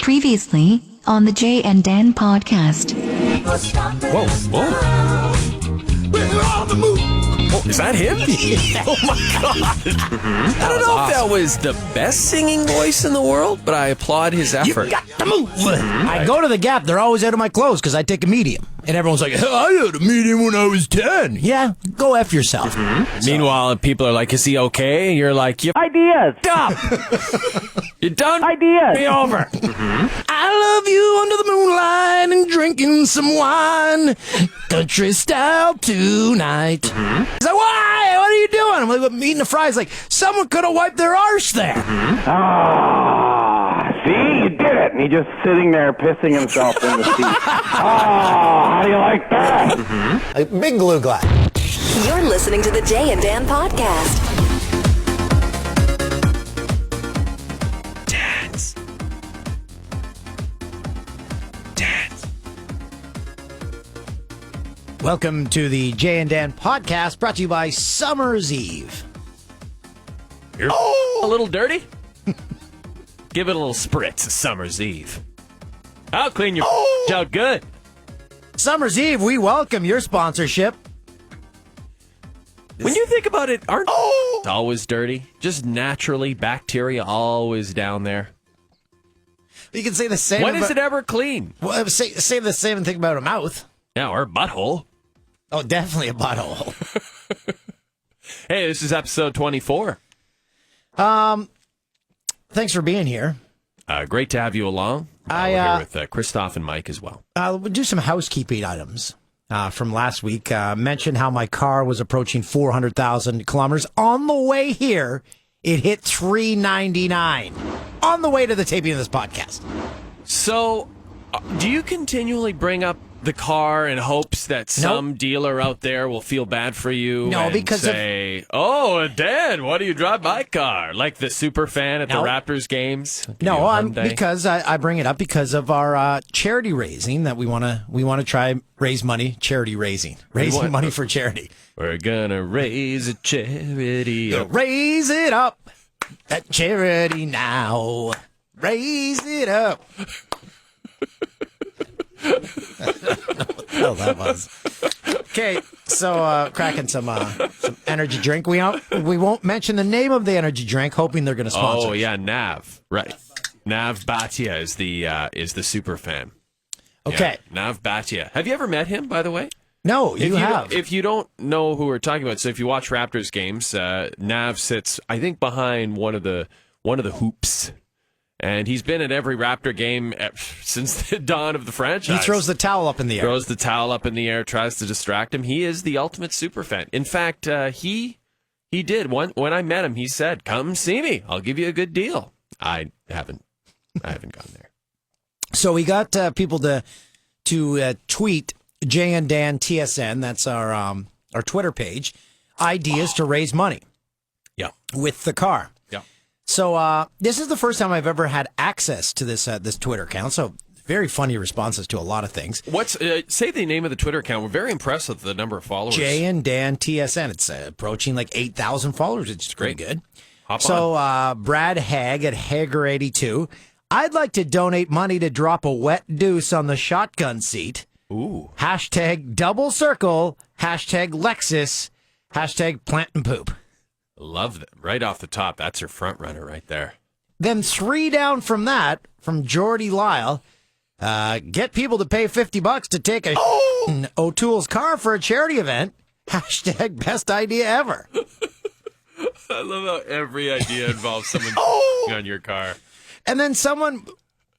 Previously on the Jay and Dan podcast. Whoa. We're on the move. Oh, is that him? Oh my God. I don't know if that was the best singing voice in the world, but I applaud his effort. You got to move. I go to the Gap. They're always out of my clothes because I take a medium. And everyone's like, I had a medium when I was 10. Yeah, go F yourself. Meanwhile, people are like, is he okay? And you're like, Ideas. stop. You done? Ideas. Me over. I love you under the moonlight and drinking some wine. Country style tonight. He's like, why? What are you doing? I'm like, I'm eating the fries. Like, someone could have wiped their arse there. See, you did it. And he's just sitting there pissing himself in the seat. How do you like that? A big glue glide. You're listening to the Jay and Dan podcast. Welcome to the Jay and Dan podcast, brought to you by Summer's Eve. You're a little dirty? Give it a little spritz of Summer's Eve. I'll clean your out good. Summer's Eve, we welcome your sponsorship. When you think about it, aren't it's always dirty? Just naturally, bacteria always down there. You can say the same. When is it ever clean? Well, say the same thing about a mouth. Yeah, or a butthole. Oh, definitely a butthole. Hey, this is episode 24. Thanks for being here. Great to have you along. We're here with Christoph and Mike as well. We'll do some housekeeping items from last week. Mentioned how my car was approaching 400,000 kilometers. On the way here, it hit 399. On the way to the taping of this podcast. So, do you continually bring up the car in hopes that some dealer out there will feel bad for you and because say, oh, Dan, why do you drive my car? Like the super fan at the Raptors games? Because I bring it up because of our charity raising that we want to try raise money, charity raising money for charity. We're gonna raise a charity. Raise it up, that charity now. Raise it up. I don't know what the hell that was. Okay, so cracking some energy drink. We won't mention the name of the energy drink, hoping they're going to sponsor. Oh yeah, Nav, right? Nav Bhatia is the super fan. Okay, yeah, Nav Bhatia. Have you ever met him, by the way? No, you have. If you don't know who we're talking about, so if you watch Raptors games, Nav sits, I think, behind one of the hoops. And he's been at every Raptor game since the dawn of the franchise. He throws the towel up in the air. Tries to distract him. He is the ultimate super fan. In fact, he did. When I met him, he said, come see me. I'll give you a good deal. I haven't gone there. So we got people to tweet Jay and Dan TSN. That's our Twitter page. Ideas to raise money. Yeah. With the car. So this is the first time I've ever had access to this Twitter account. So very funny responses to a lot of things. Say the name of the Twitter account. We're very impressed with the number of followers. Jay and Dan TSN. It's approaching like 8,000 followers. It's pretty good. Hop on. Brad Hagg at Hagger82. I'd like to donate money to drop a wet deuce on the shotgun seat. Ooh. Hashtag double circle. Hashtag Lexus. Hashtag plant and poop. Love that. Right off the top, that's her front runner right there. Then 3 down from that, from Jordy Lyle, get people to pay $50 to take O'Toole's car for a charity event. Hashtag best idea ever. I love how every idea involves someone on your car. And then someone,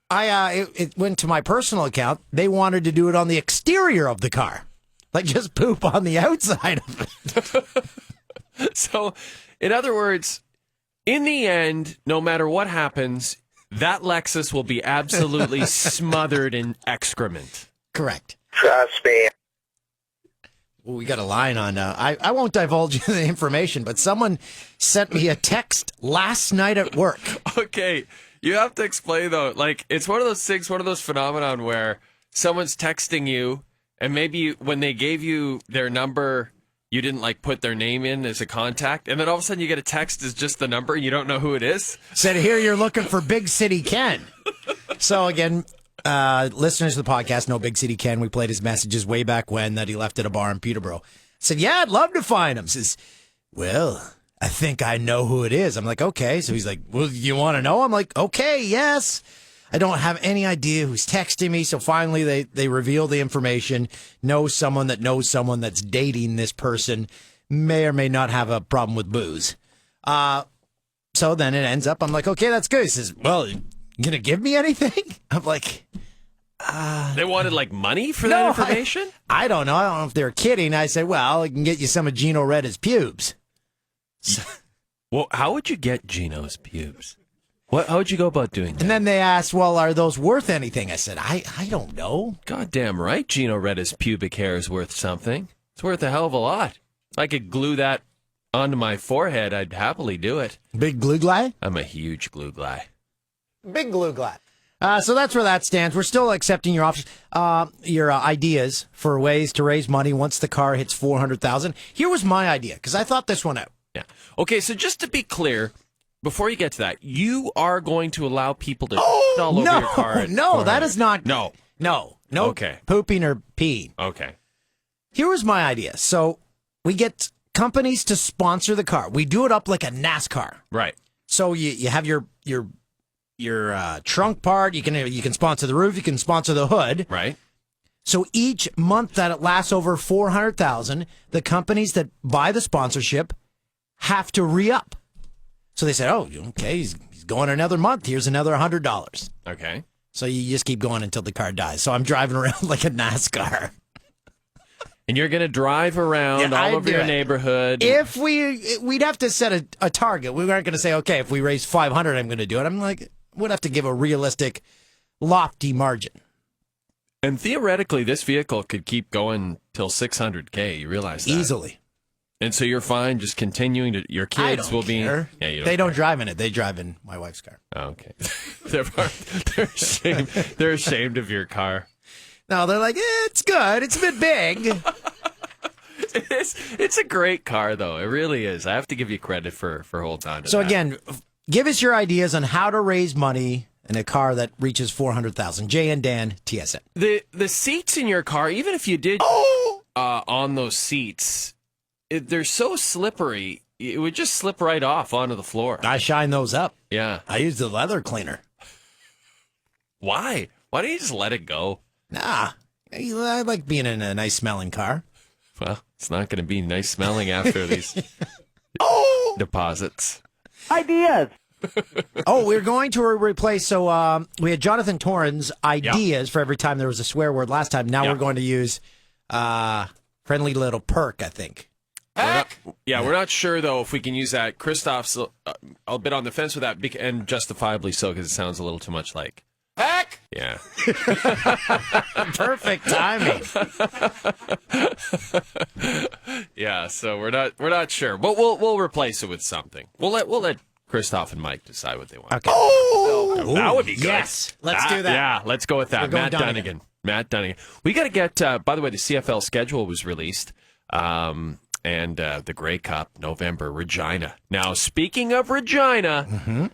it went to my personal account. They wanted to do it on the exterior of the car. Like just poop on the outside of it. So, in other words, in the end, no matter what happens, that Lexus will be absolutely smothered in excrement. Correct. Trust me. Well, we got a line on, I won't divulge the information, but someone sent me a text last night at work. Okay, you have to explain, though. Like, it's one of those things, one of those phenomenon where someone's texting you, and maybe when they gave you their number you didn't like put their name in as a contact, and then all of a sudden you get a text as just the number, and you don't know who it is. Said here you're looking for Big City Ken. So again, listeners to the podcast know Big City Ken. We played his messages way back when that he left at a bar in Peterborough. Said, yeah, I'd love to find him. Says, well, I think I know who it is. I'm like, okay. So he's like, well, you want to know? I'm like, okay, yes. I don't have any idea who's texting me. So finally they reveal the information, know someone that's dating this person, may or may not have a problem with booze. So then it ends up, I'm like, okay, that's good. He says, well, you going to give me anything? I'm like, They wanted like money for that information? I don't know. I don't know if they're kidding. I said, well, I can get you some of Gino Retta's pubes. Well, how would you get Gino's pubes? How would you go about doing that? And then they asked, well, are those worth anything? I said, I don't know. Goddamn right, Gino Retta's pubic hair is worth something. It's worth a hell of a lot. If I could glue that onto my forehead, I'd happily do it. Big glue guy? I'm a huge glue guy. Big glue guy. So that's where that stands. We're still accepting your offers, your ideas for ways to raise money once the car hits $400,000. Here was my idea, because I thought this one out. Yeah. Okay, so just to be clear, before you get to that, you are going to allow people to all over your car. No, that is not. No. Okay. Pooping or peeing. Okay. Here was my idea. So we get companies to sponsor the car. We do it up like a NASCAR. Right. So you have your trunk part. You can sponsor the roof. You can sponsor the hood. Right. So each month that it lasts over 400,000, the companies that buy the sponsorship have to re-up. So they said, oh, okay, he's going another month. Here's another $100. Okay. So you just keep going until the car dies. So I'm driving around like a NASCAR. And you're going to drive around all over your neighborhood. If we'd have to set a target. We weren't going to say, okay, if we raise 500, I'm going to do it. I'm like, we'd have to give a realistic, lofty margin. And theoretically, this vehicle could keep going till 600K. You realize that? Easily. And so you're fine just continuing to, your kids will be. Care. Yeah, you they don't drive in it. They drive in my wife's car. Oh, okay. They're ashamed of your car. No, they're like, it's good. It's a bit big. It's a great car, though. It really is. I have to give you credit for holding on to So that. again, give us your ideas on how to raise money in a car that reaches 400,000. Jay and Dan, TSN. The seats in your car, even if you did on those seats, they're so slippery, it would just slip right off onto the floor. I shine those up. Yeah. I use the leather cleaner. Why? Why don't you just let it go? Nah, I like being in a nice smelling car. Well, it's not going to be nice smelling after these deposits. Ideas. We're going to replace. So we had Jonathan Torrens ideas for every time there was a swear word last time. Now we're going to use friendly little perk, I think. We're not sure, though, if we can use that. Christoph's a bit on the fence with that, and justifiably so, because it sounds a little too much like heck. Yeah. Perfect timing. Yeah, so we're not sure, but we'll replace it with something. We'll let Christoph and Mike decide what they want. Okay. That would be good. Yes, let's do that. Yeah, let's go with that. We're Matt going Dunnigan. Matt Dunnigan. We got to get. By the way, the CFL schedule was released. And the Grey Cup, November, Regina. Now, speaking of Regina,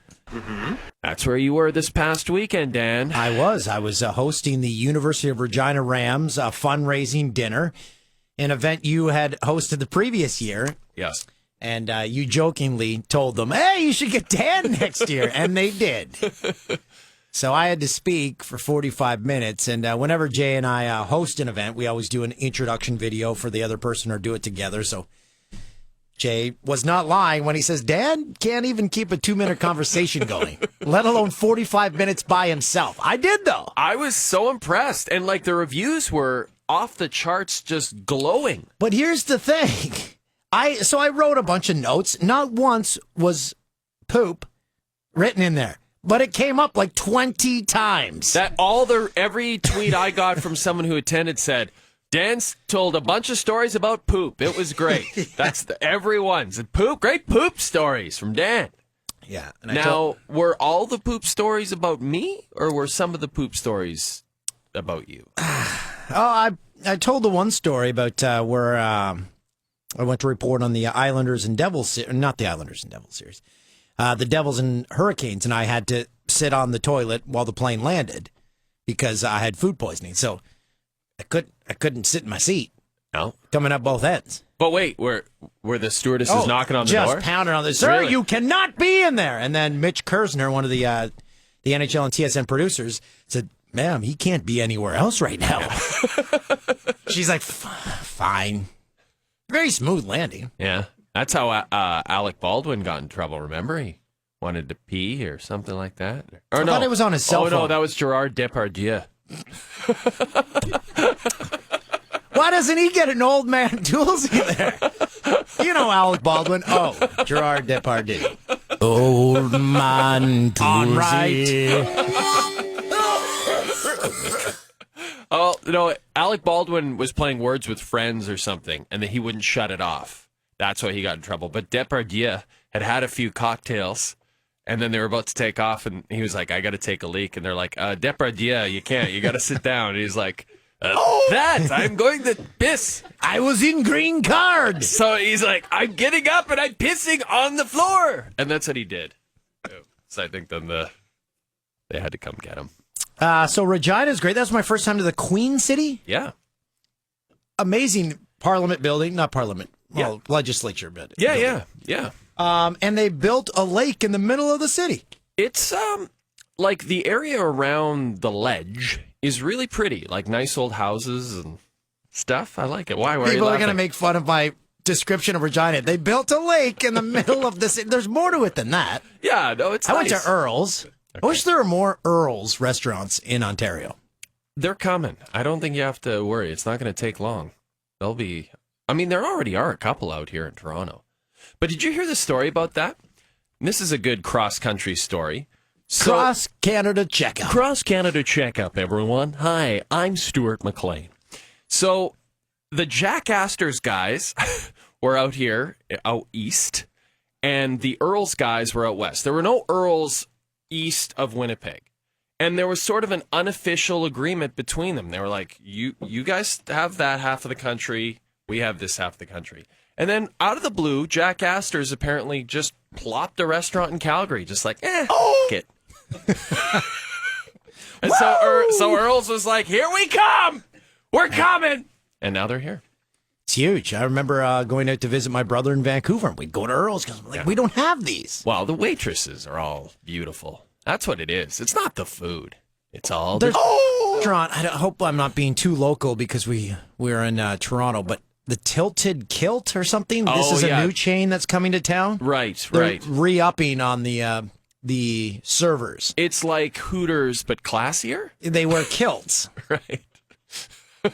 that's where you were this past weekend, Dan. I was hosting the University of Regina Rams fundraising dinner, an event you had hosted the previous year. Yes. And you jokingly told them, hey, you should get Dan next year. And they did. So I had to speak for 45 minutes, and whenever Jay and I host an event, we always do an introduction video for the other person or do it together. So Jay was not lying when he says, Dan can't even keep a 2-minute conversation going, let alone 45 minutes by himself. I did, though. I was so impressed, and like the reviews were off the charts, just glowing. But here's the thing. So I wrote a bunch of notes. Not once was poop written in there. But it came up like 20 times. Every tweet I got from someone who attended said, Dan's told a bunch of stories about poop. It was great. That's everyone's poop. Great poop stories from Dan. Yeah. And were all the poop stories about me, or were some of the poop stories about you? I told the one story about where I went to report on the Islanders and Devils, not the Islanders and Devils series, the Devils and Hurricanes, and I had to sit on the toilet while the plane landed because I had food poisoning. So I couldn't sit in my seat. No. Coming up both ends. But wait, were the stewardesses knocking on the door? Just pounding on the door. Sir, Really? you cannot be in there. And then Mitch Kersner, one of the NHL and TSN producers, said, ma'am, he can't be anywhere else right now. She's like, fine. Very smooth landing. Yeah. That's how Alec Baldwin got in trouble, remember? He wanted to pee or something like that. Or I thought it was on his cell phone. Oh, no, that was Gerard Depardieu. Why doesn't he get an old man Toolsy there? You know Alec Baldwin. Oh, Gerard Depardieu. Old man Toolsy. On right. Oh, no, Alec Baldwin was playing Words with Friends or something, and then he wouldn't shut it off. That's why he got in trouble. But Depardieu had a few cocktails, and then they were about to take off, and he was like, I got to take a leak. And they're like, Depardieu, you can't. You got to sit down. And he's like, I'm going to piss. I was in green cards. So he's like, I'm getting up and I'm pissing on the floor. And that's what he did. So I think then they had to come get him. So Regina's great. That was my first time to the Queen City. Yeah. Amazing Parliament building. Not Parliament. Well, legislature. But Yeah. And they built a lake in the middle of the city. It's like the area around the ledge is really pretty. Like nice old houses and stuff. I like it. Why were you People are laughing? going to make fun of my description of Regina. They built a lake in the middle of the city. There's more to it than that. Yeah, no, it's I nice. went to Earl's. I wish there were more Earl's restaurants in Ontario. They're coming. I don't think you have to worry. It's not going to take long. They'll be... I mean, there already are a couple out here in Toronto. But did you hear the story about that? And this is a good cross-country story. Cross-Canada checkup. Cross-Canada checkup, everyone. Hi, I'm Stuart McLean. So the Jack Astor's guys were out here, out east, and the Earls guys were out west. There were no Earls east of Winnipeg. And there was sort of an unofficial agreement between them. They were like, you guys have that half of the country, we have this half of the country. And then out of the blue, Jack Astor's apparently just plopped a restaurant in Calgary, just like, it. And so Earls was like, here we come! We're coming! And now they're here. It's huge. I remember going out to visit my brother in Vancouver, and we'd go to Earl's because we don't have these. Well, the waitresses are all beautiful. That's what it is. It's not the food. It's all There's restaurant. I hope I'm not being too local because we're in Toronto, but the Tilted Kilt or something. This is a new chain that's coming to town. Right. They're re-upping on the servers. It's like Hooters, but classier. They wear kilts, Right.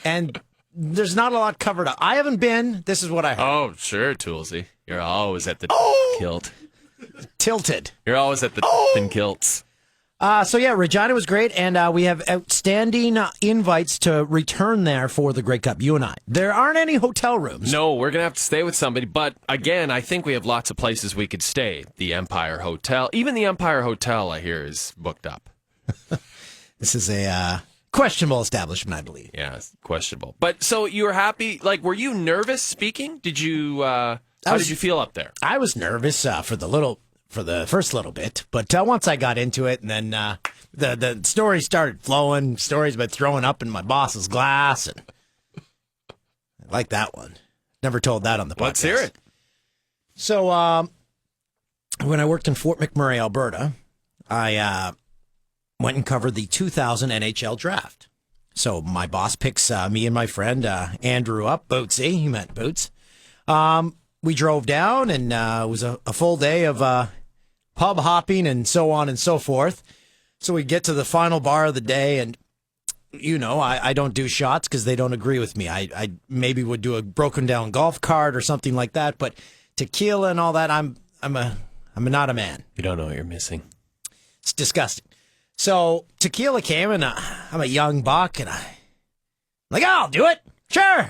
and there's not a lot covered up. I haven't been. This is what I heard. Oh, sure, Toolsy. You're always at the kilt. Tilted. You're always at the kilts. So yeah, Regina was great, and we have outstanding invites to return there for the Grey Cup. You and I. There aren't any hotel rooms. No, we're gonna have to stay with somebody. But again, I think we have lots of places we could stay. The Empire Hotel, even the Empire Hotel, I hear, is booked up. This is a questionable establishment, I believe. Yeah, it's questionable. But so you were happy? Like, were you nervous speaking? Did you? How did you feel up there? I was nervous for the first little bit, but once I got into it, and then the stories started flowing. Stories about throwing up in my boss's glass, and I like that one. Never told that on the podcast. Let's hear it. So when I worked in Fort McMurray, Alberta, I went and covered the 2000 NHL draft. So my boss picks me and my friend Andrew up, Bootsy. He met Boots. We drove down, and it was a full day of pub hopping and so on and so forth. So we get to the final bar of the day, and I don't do shots because they don't agree with me. I maybe would do a broken down golf cart or something like that, but tequila and all that, I'm not a man. You don't know what you're missing. It's disgusting. So tequila came, and I'm a young buck, and I'm like, I'll do it. Sure.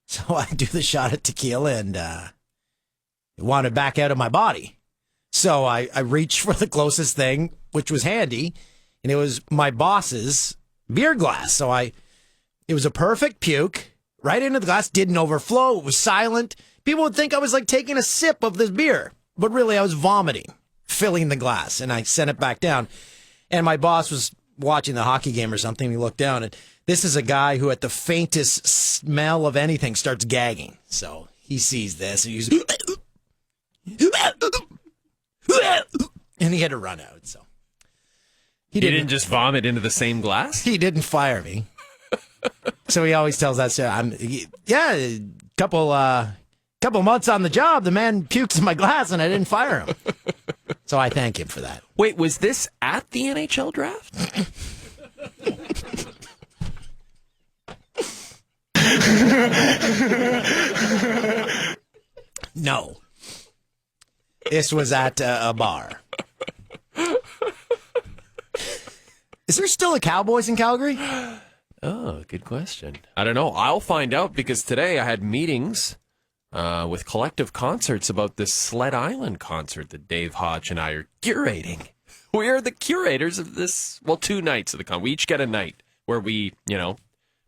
So I do the shot of tequila, and it wanted back out of my body. So I reached for the closest thing, which was handy, and it was my boss's beer glass. So it was a perfect puke right into the glass. Didn't overflow. It was silent. People would think I was like taking a sip of this beer, but really I was vomiting, filling the glass, and I sent it back down. And my boss was watching the hockey game or something. He looked down, and this is a guy who at the faintest smell of anything starts gagging. So he sees this, and he's and he had to run out. So he didn't just vomit into the same glass? He didn't fire me. So he always tells that story. A couple months on the job, the man pukes in my glass, and I didn't fire him. So I thank him for that. Wait, was this at the NHL draft? No. This was at a bar. Is there still a Cowboys in Calgary? Oh, good question. I don't know. I'll find out because today I had meetings with Collective Concerts about this Sled Island concert that Dave Hodge and I are curating. We are the curators of this, 2 nights of the concert. We each get a night where we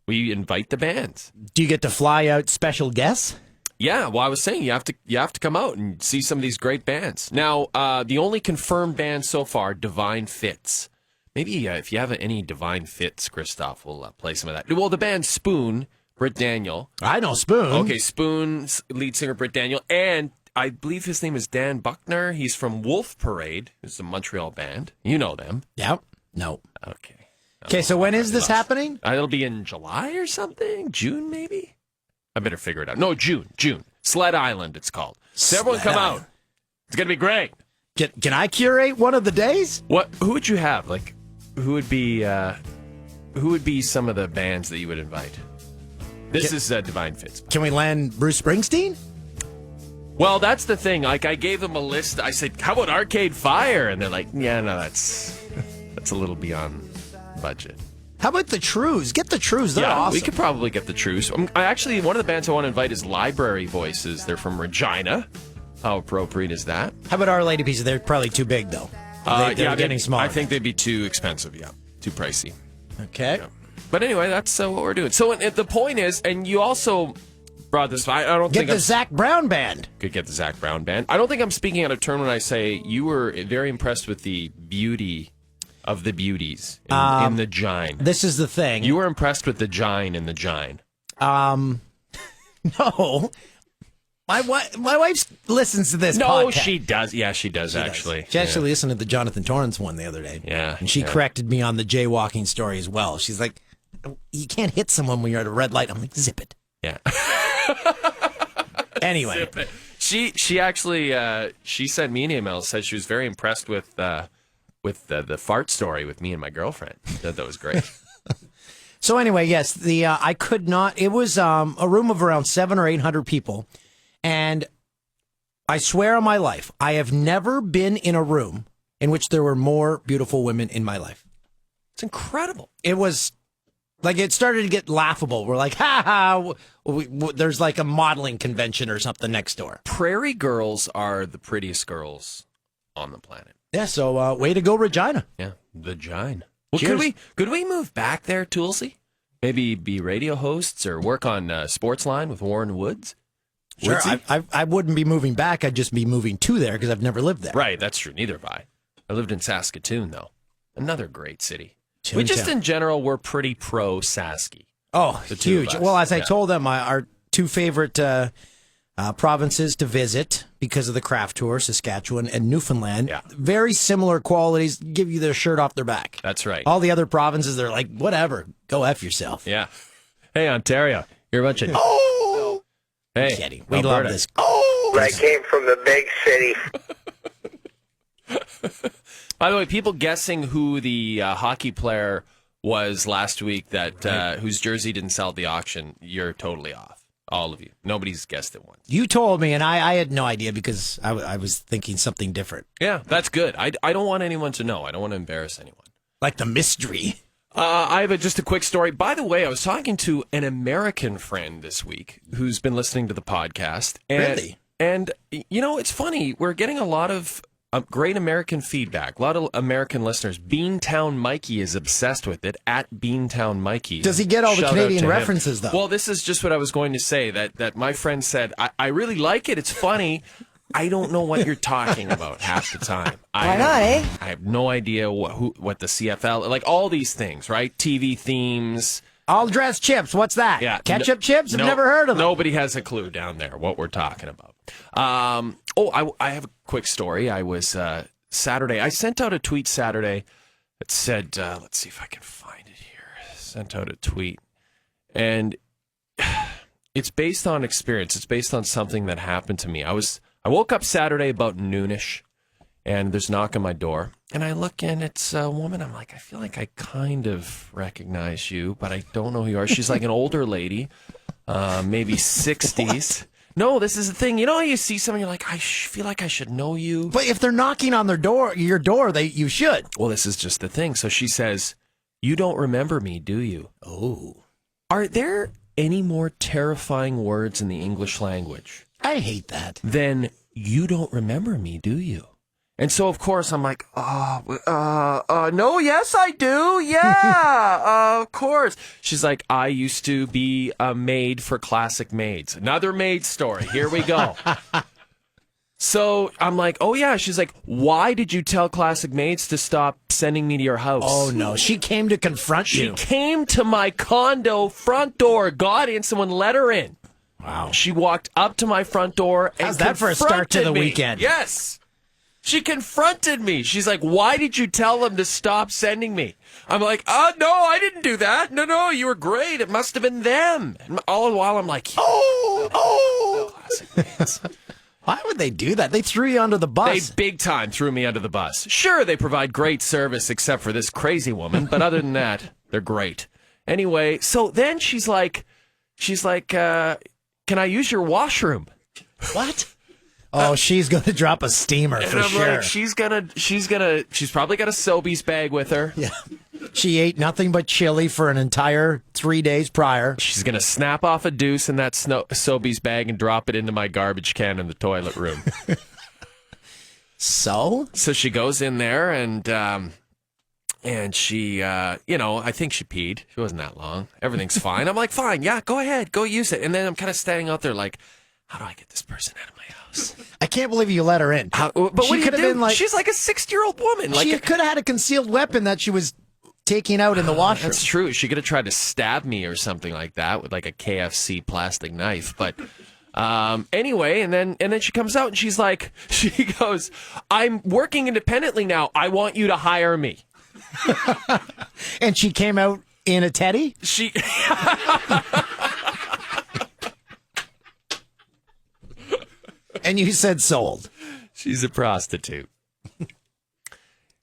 invite the bands. Do you get to fly out special guests? Yeah, well, I was saying you have to come out and see some of these great bands. Now, the only confirmed band so far, Divine Fits. Maybe if you have any Divine Fits, Christoph, we'll play some of that. Well, the band Spoon, Britt Daniel. I know Spoon. Okay, Spoon's lead singer, Britt Daniel, and I believe his name is Dan Buckner. He's from Wolf Parade, who's a Montreal band. You know them. Yep. No. Okay. Okay, so when is this happening? It'll be in July or something? June, maybe? I better figure it out. No, June. Sled Island, it's called. So everyone come out. It's going to be great. Can I curate one of the days? Who would you have? Like, who would be some of the bands that you would invite? This is Divine Fits. Can we land Bruce Springsteen? Well, that's the thing. Like, I gave them a list. I said, how about Arcade Fire? And they're like, yeah, no, that's a little beyond budget. How about the Trues? Get the Trues. They're awesome. We could probably get the Trues. Actually, one of the bands I want to invite is Library Voices. They're from Regina. How appropriate is that? How about Our Lady Pieces? They're probably too big, though. They're getting smaller. I think they'd be too expensive, too pricey. Okay. Yeah. But anyway, that's what we're doing. So the point is, and you also brought this. I don't think the Zach Brown Band. Could get the Zach Brown Band. I don't think I'm speaking out of turn when I say you were very impressed with the beauty of the beauties in the Gine. This is the thing. You were impressed with the Gine in the Gine. No. My wife listens to this podcast. No, she does. Yeah, she does, actually. She actually listened to the Jonathan Torrance one the other day. Yeah. And she corrected me on the jaywalking story as well. She's like, you can't hit someone when you're at a red light. I'm like, zip it. Yeah. Anyway. Zip it. She actually, she sent me an email, said she was very impressed with the fart story with me and my girlfriend. That was great. So anyway, yes, I could not. It was a room of around 700 or 800 people. And I swear on my life, I have never been in a room in which there were more beautiful women in my life. It's incredible. It was like it started to get laughable. We're like, ha ha, there's like a modeling convention or something next door. Prairie girls are the prettiest girls on the planet. Yeah, so way to go, Regina. Yeah, the Gine. Well, Cheers. could we move back there, Toolsy? Maybe be radio hosts or work on Sportsline with Warren Woods? Sure, I wouldn't be moving back. I'd just be moving to there because I've never lived there. Right, that's true. Neither have I. I lived in Saskatoon, though. Another great city. Toontown. We just, in general, we're pretty pro-Sasky. Oh, huge. Well, as I told them, our 2 favorite provinces to visit because of the craft tour, Saskatchewan and Newfoundland. Yeah. Very similar qualities, give you their shirt off their back. That's right. All the other provinces, they're like, whatever, go F yourself. Yeah. Hey, Ontario, you're a bunch of... Oh! Hey, kidding. We Alberta. love this. Oh! I came from the big city. By the way, people guessing who the hockey player was last week that whose jersey didn't sell at the auction, you're totally off. All of you. Nobody's guessed it once. You told me, and I had no idea because I was thinking something different. Yeah, that's good. I don't want anyone to know. I don't want to embarrass anyone. Like the mystery. I have just a quick story. By the way, I was talking to an American friend this week who's been listening to the podcast. And, Really? And, it's funny. We're getting a lot of great American feedback. A lot of American listeners. Beantown Mikey is obsessed with it, at Beantown Mikey. Does he get all the Shout out Canadian to him. references, though? Well, this is just what I was going to say, that my friend said, I really like it. It's funny. I don't know what you're talking about half the time. Why not, eh? I have no idea what the CFL, like all these things, right? TV themes. All dressed chips. What's that? Yeah, Ketchup chips? I've never heard of them. Nobody has a clue down there what we're talking about. I have a quick story. I was Saturday. I sent out a tweet Saturday that said, let's see if I can find it here. Sent out a tweet, and it's based on experience. It's based on something that happened to me. I woke up Saturday about noonish, and there's a knock on my door. And I look in, it's a woman. I'm like, I feel like I kind of recognize you, but I don't know who you are. She's like an older lady, maybe 60s. No, this is the thing. You know how you see someone, you're like, I feel like I should know you. But if they're knocking on your door, you should. Well, this is just the thing. So she says, you don't remember me, do you? Oh. Are there any more terrifying words in the English language I hate that. than you don't remember me, do you? And so, of course, I'm like, no, yes, I do. Yeah, of course. She's like, I used to be a maid for Classic Maids. Another maid story. Here we go. So I'm like, oh, yeah. She's like, why did you tell Classic Maids to stop sending me to your house? Oh, no. She came to confront She you. came to my condo front door, got in, someone let her in. Wow. She walked up to my front door and How's that for a start to the confronted me. weekend? Yes. She confronted me. She's like, why did you tell them to stop sending me? I'm like, no, I didn't do that. No, you were great. It must have been them. And all the while, I'm like, Classic Maids. Why would they do that? They threw you under the bus. They big time threw me under the bus. Sure, they provide great service except for this crazy woman, but other than that, they're great. Anyway, so then she's like, can I use your washroom? What? Oh, she's going to drop a steamer And for I'm sure. like, she's probably got a Sobeys bag with her. Yeah. She ate nothing but chili for an entire 3 days prior. She's going to snap off a deuce in that Sobeys bag and drop it into my garbage can in the toilet room. So So she goes in there and she, I think she peed. She wasn't that long. Everything's fine. I'm like, fine, yeah, go ahead, go use it. And then I'm kind of standing out there like, how do I get this person out of my house? I can't believe you let her in. But she what do you could have do? been like, She's like a 60-year-old woman. she Like, could have had a concealed weapon that she was taking out in the washroom. that's true. She could have tried to stab me or something like that with like a KFC plastic knife. But anyway, and then she comes out and she goes, I'm working independently now. I want you to hire me. And she came out in a teddy? She And you said sold. She's a prostitute.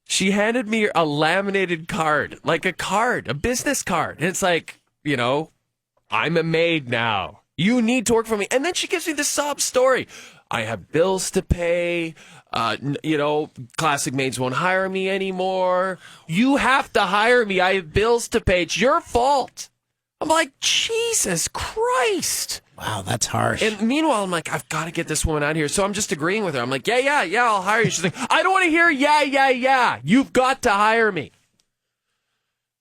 She handed me a laminated card, like a business card. And it's like, I'm a maid now. You need to work for me. And then she gives me this sob story. I have bills to pay. Classic Maids won't hire me anymore. You have to hire me. I have bills to pay. It's your fault. I'm like, Jesus Christ. Wow, that's harsh. And meanwhile, I'm like, I've got to get this woman out of here. So I'm just agreeing with her. I'm like, yeah, I'll hire you. She's like, I don't want to hear yeah. You've got to hire me.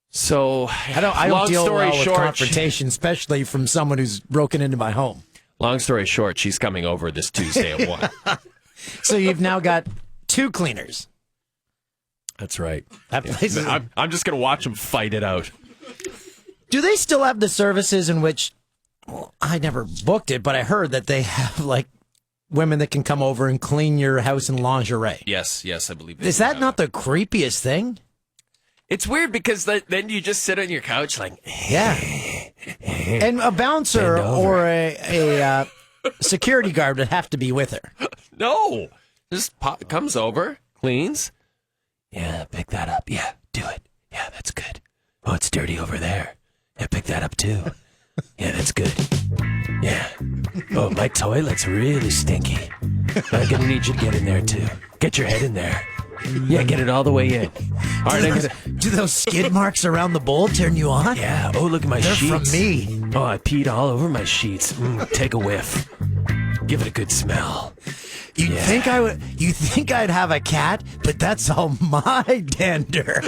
So I don't long deal story well with short, confrontation, especially from someone who's broken into my home. Long story short, she's coming over this Tuesday at 1. So you've now got 2 cleaners. That's right. That place is, I'm just going to watch them fight it out. do they still have the services in which, well, I never booked it, but I heard that they have like women that can come over and clean your house in lingerie. Yes, I believe Is that not the creepiest thing? It's weird because then you just sit on your couch like, Yeah. And a bouncer or a security guard would have to be with her. no. Just comes over, cleans. Yeah, pick that up. Yeah, do it. Yeah, that's good. Oh, it's dirty over there. Yeah, pick that up too. Yeah, that's good. Yeah. Oh, my toilet's really stinky. I'm gonna need you to get in there too. Get your head in there. Yeah, get it all the way in. All right, Do those skid marks around the bowl turn you on? yeah. Oh, look at my They're sheets. from me. Oh, I peed all over my sheets. Take a whiff. Give it a good smell. You'd think I'd have a cat, but that's all my dander.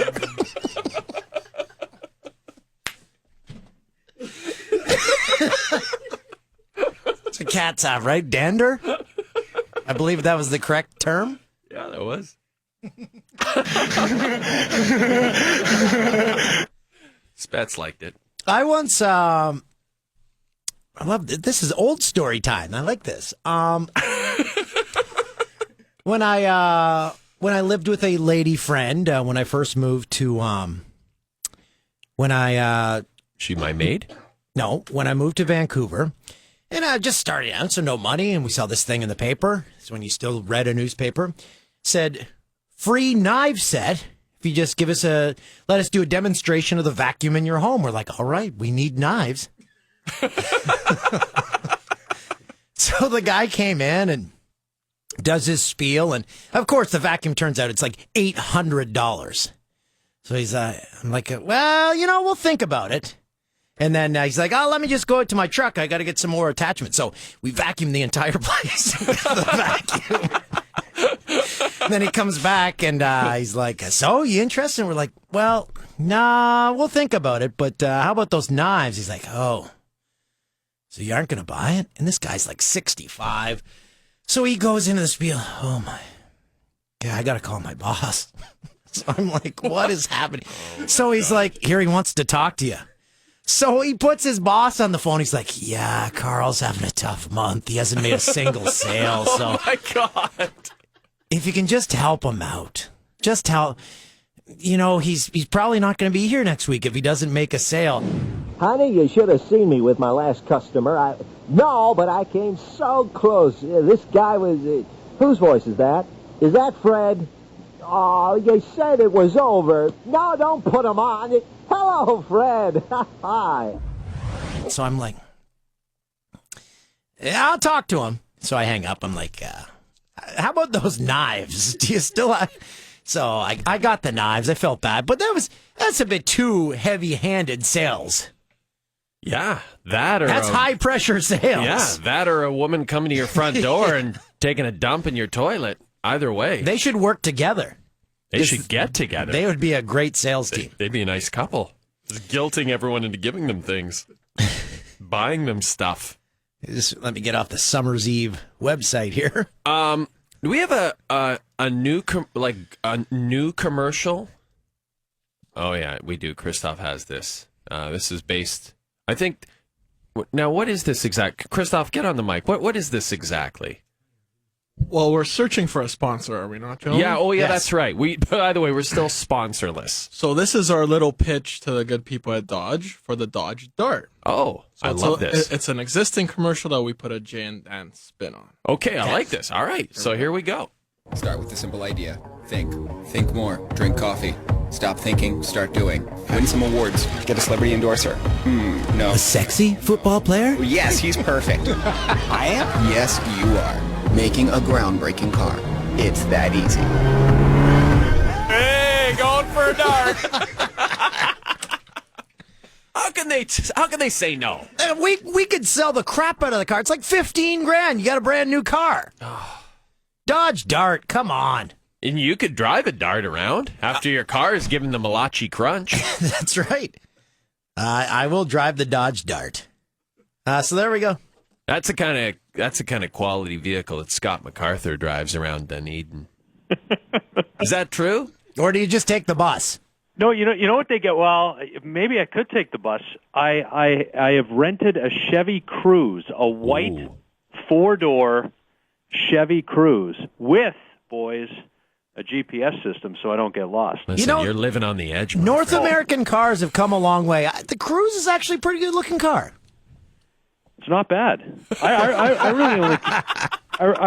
That's what cats have, right? Dander? I believe that was the correct term. Yeah, that was. Spets liked it. I once, I love this. Is old story time. I like this. When I lived with a lady friend, when I first moved to, She my maid? No, when I moved to Vancouver, and I just started out, so no money, and we saw this thing in the paper. It's when you still read a newspaper. Said, free knife set if you just let us do a demonstration of the vacuum in your home. We're like, all right, we need knives. So the guy came in and does his spiel, and of course the vacuum turns out it's like $800. So he's, I'm like, well, we'll think about it. And then he's like, oh, let me just go out to my truck. I got to get some more attachments. So we vacuum the entire place with the vacuum. And then he comes back and he's like, so you interested? And we're like, well, nah, we'll think about it. But how about those knives? He's like, oh, so you aren't going to buy it? And this guy's like 65. So he goes into the spiel. Oh, my. Yeah, I got to call my boss. So I'm like, what is happening? So he's like, here, he wants to talk to you. So he puts his boss on the phone. He's like, yeah, Carl's having a tough month. He hasn't made a single sale. So Oh, my God. if you can just help him out, just help. He's probably not going to be here next week if he doesn't make a sale. Honey, you should have seen me with my last customer. No, but I came so close. This guy was... whose voice is that? Is that Fred? Oh, you said it was over. No, don't put him on. Hello, Fred. Hi. So I'm like, yeah, I'll talk to him. So I hang up. I'm like, how about those knives? Do you still have... So I got the knives. I felt bad, but that's a bit too heavy-handed sales. Yeah, that's high pressure sales. Yeah, that or a woman coming to your front door and taking a dump in your toilet. Either way, They should work together. they should get together. They would be a great sales team. They'd be a nice couple. Just guilting everyone into giving them things, buying them stuff. Just let me get off the Summer's Eve website here. Do we have a new new commercial? Oh yeah, we do. Christoph has this. This is based. I think. Now, what is this exact? Christoph, get on the mic. What is this exactly? Well, we're searching for a sponsor, are we not, Joe? Yeah. Oh, yeah. Yes. That's right. By the way, we're still sponsorless. So this is our little pitch to the good people at Dodge for the Dodge Dart. Oh, So I love this. It's an existing commercial that we put a Jay and Dan spin on. Okay, I like this. All right. So here we go. Start with a simple idea. Think more. Drink coffee. Stop thinking, start doing. Win some awards. Get a celebrity endorser. No. A sexy football player? Yes, he's perfect. I am? Yes, you are. Making a groundbreaking car. It's that easy. Hey, going for a dart. How can they say no? We could sell the crap out of the car. It's like $15,000. You got a brand new car. Dodge Dart, come on. And you could drive a dart around after your car is given the Malachi Crunch. That's right. I will drive the Dodge Dart. So there we go. That's the kind of quality vehicle that Scott MacArthur drives around Dunedin. Is that true? Or do you just take the bus? No, you know what they get. Well, maybe I could take the bus. I have rented a Chevy Cruze, a white Ooh. 4-door Chevy Cruze with, boys, a GPS system so I don't get lost. Listen, you're living on the edge. my North friend. American cars have come a long way. The Cruze is actually a pretty good looking car. It's not bad. I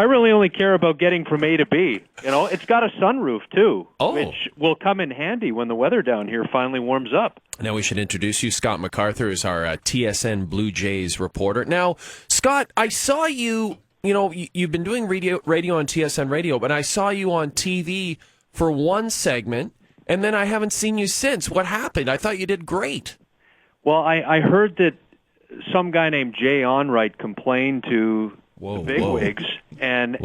really only care about getting from A to B. You know, it's got a sunroof too, which will come in handy when the weather down here finally warms up. Now we should introduce you. Scott MacArthur is our TSN Blue Jays reporter. Now, Scott, I saw you. You know, you've been doing radio on TSN Radio, but I saw you on TV for one segment, and then I haven't seen you since. What happened? I thought you did great. Well, I heard that some guy named Jay Onright complained to Whoa, bigwigs, and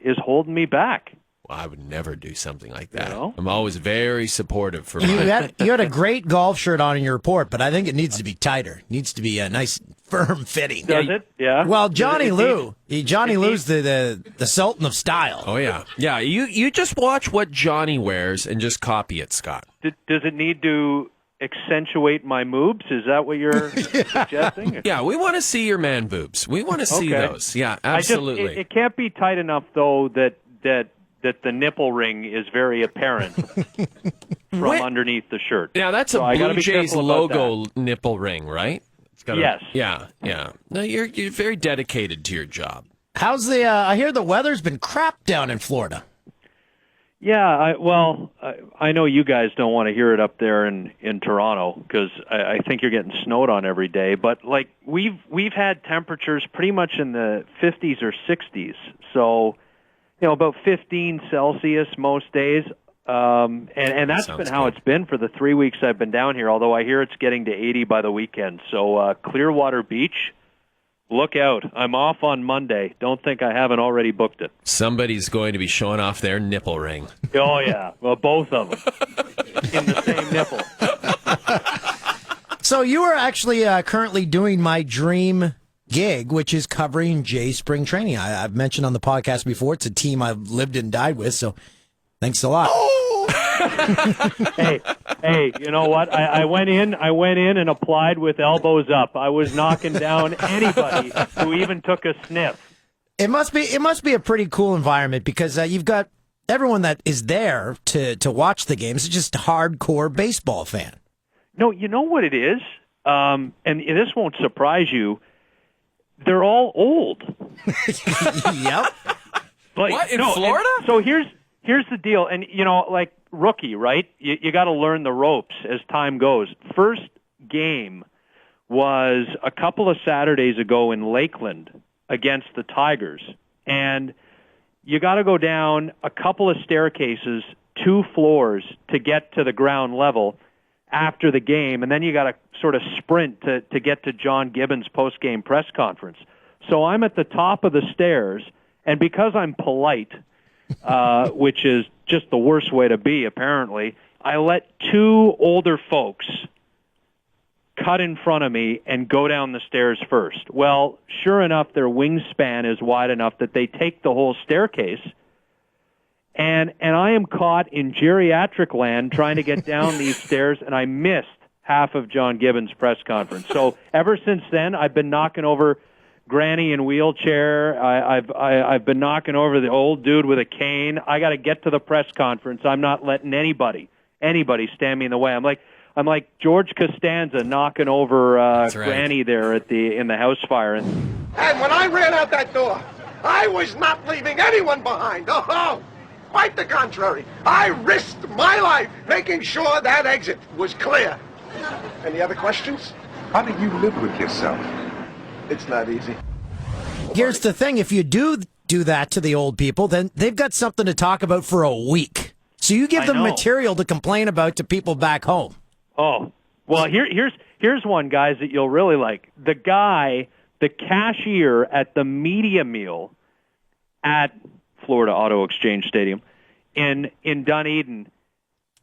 is holding me back. Well, I would never do something like that. You know? I'm always very supportive for You had a great golf shirt on in your report, but I think it needs to be tighter. It needs to be a nice, firm fitting. Does it? Yeah. Well, Johnny Lou's the Sultan of style. Oh yeah, yeah. You just watch what Johnny wears and just copy it, Scott. Does it need to accentuate my moobs? Is that what you're suggesting? Yeah, we want to see your man boobs. We want to see those. Yeah, absolutely. It can't be tight enough though that the nipple ring is very apparent from underneath the shirt. Yeah, that's so a Blue Jays logo nipple ring, right? Yes. Yeah. No, you're very dedicated to your job. How's the? I hear the weather's been crap down in Florida. Yeah, I know you guys don't want to hear it up there in Toronto because I think you're getting snowed on every day. But like we've had temperatures pretty much in the 50s or 60s, so about 15 Celsius most days. And that's been how it's been for the 3 weeks I've been down here, although I hear it's getting to 80 by the weekend. So Clearwater Beach, look out. I'm off on Monday. Don't think I haven't already booked it. Somebody's going to be showing off their nipple ring. Oh, yeah. Well, both of them in the same nipple. So you are actually currently doing my dream gig, which is covering Jays spring training. I've mentioned on the podcast before, it's a team I've lived and died with, so thanks a lot. Hey, you know what? I went in and applied with elbows up. I was knocking down anybody who even took a sniff. It must be a pretty cool environment because you've got everyone that is there to watch the games. It's just a hardcore baseball fan. No, you know what it is? And this won't surprise you. They're all old. Yep. What, in Florida? So here's the deal. And, like rookie, right? You got to learn the ropes as time goes. First game was a couple of Saturdays ago in Lakeland against the Tigers. And you got to go down a couple of staircases, 2 floors to get to the ground level after the game, and then you got to sort of sprint to get to John Gibbons' post-game press conference. So I'm at the top of the stairs, and because I'm polite, which is just the worst way to be, apparently, I let 2 older folks cut in front of me and go down the stairs first. Well, sure enough, their wingspan is wide enough that they take the whole staircase, and I am caught in geriatric land trying to get down these stairs, and I missed half of John Gibbons' press conference. So ever since then, I've been knocking over Granny in wheelchair. I've been knocking over the old dude with a cane. I got to get to the press conference. I'm not letting anybody stand me in the way. I'm like George Costanza knocking over Granny there in the house fire. And when I ran out that door, I was not leaving anyone behind. Oh, quite the contrary. I risked my life making sure that exit was clear. Any other questions? How do you live with yourself? It's not easy. Here's the thing. If you do that to the old people, then they've got something to talk about for a week. So you give them material to complain about to people back home. Oh, well, here's one, guys, that you'll really like. The cashier at the media meal at Florida Auto Exchange Stadium in Dunedin,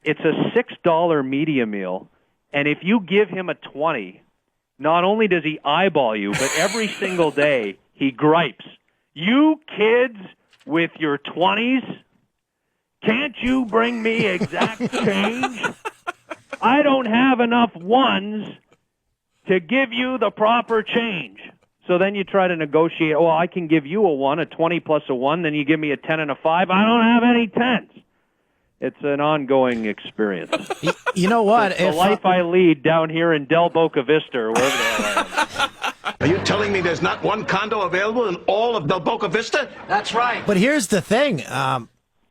it's a $6 media meal, and if you give him a 20, not only does he eyeball you, but every single day he gripes. You kids with your 20s, can't you bring me exact change? I don't have enough ones to give you the proper change. So then you try to negotiate, well, I can give you a 1, a 20 plus a 1, then you give me a 10 and a 5. I don't have any 10s. It's an ongoing experience. You know what? It's the life I lead down here in Del Boca Vista, or wherever the hell I am. Are you telling me there's not one condo available in all of Del Boca Vista? That's right. But here's the thing.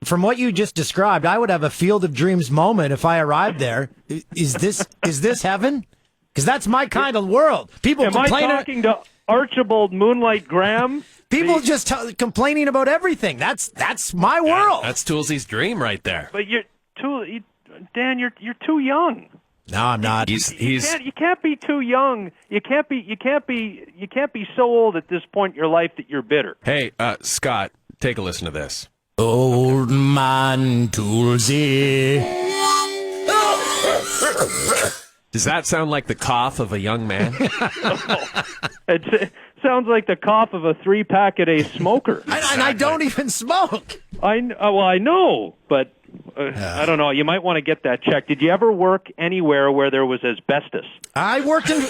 From what you just described, I would have a Field of Dreams moment if I arrived there. Is this heaven? Because that's my kind of world. People am complaining. I talking to Archibald Moonlight Graham? People just complaining about everything. That's my world. That's Toolsy's dream right there. But Dan, you're too young. No, I'm not. You can't be too young. You can't be so old at this point in your life that you're bitter. Hey, Scott, take a listen to this. Old man Toolsy. Does that sound like the cough of a young man? It sounds like the cough of a 3-pack-a-day smoker. And I don't even smoke. I know, but I don't know. You might want to get that checked. Did you ever work anywhere where there was asbestos? I worked in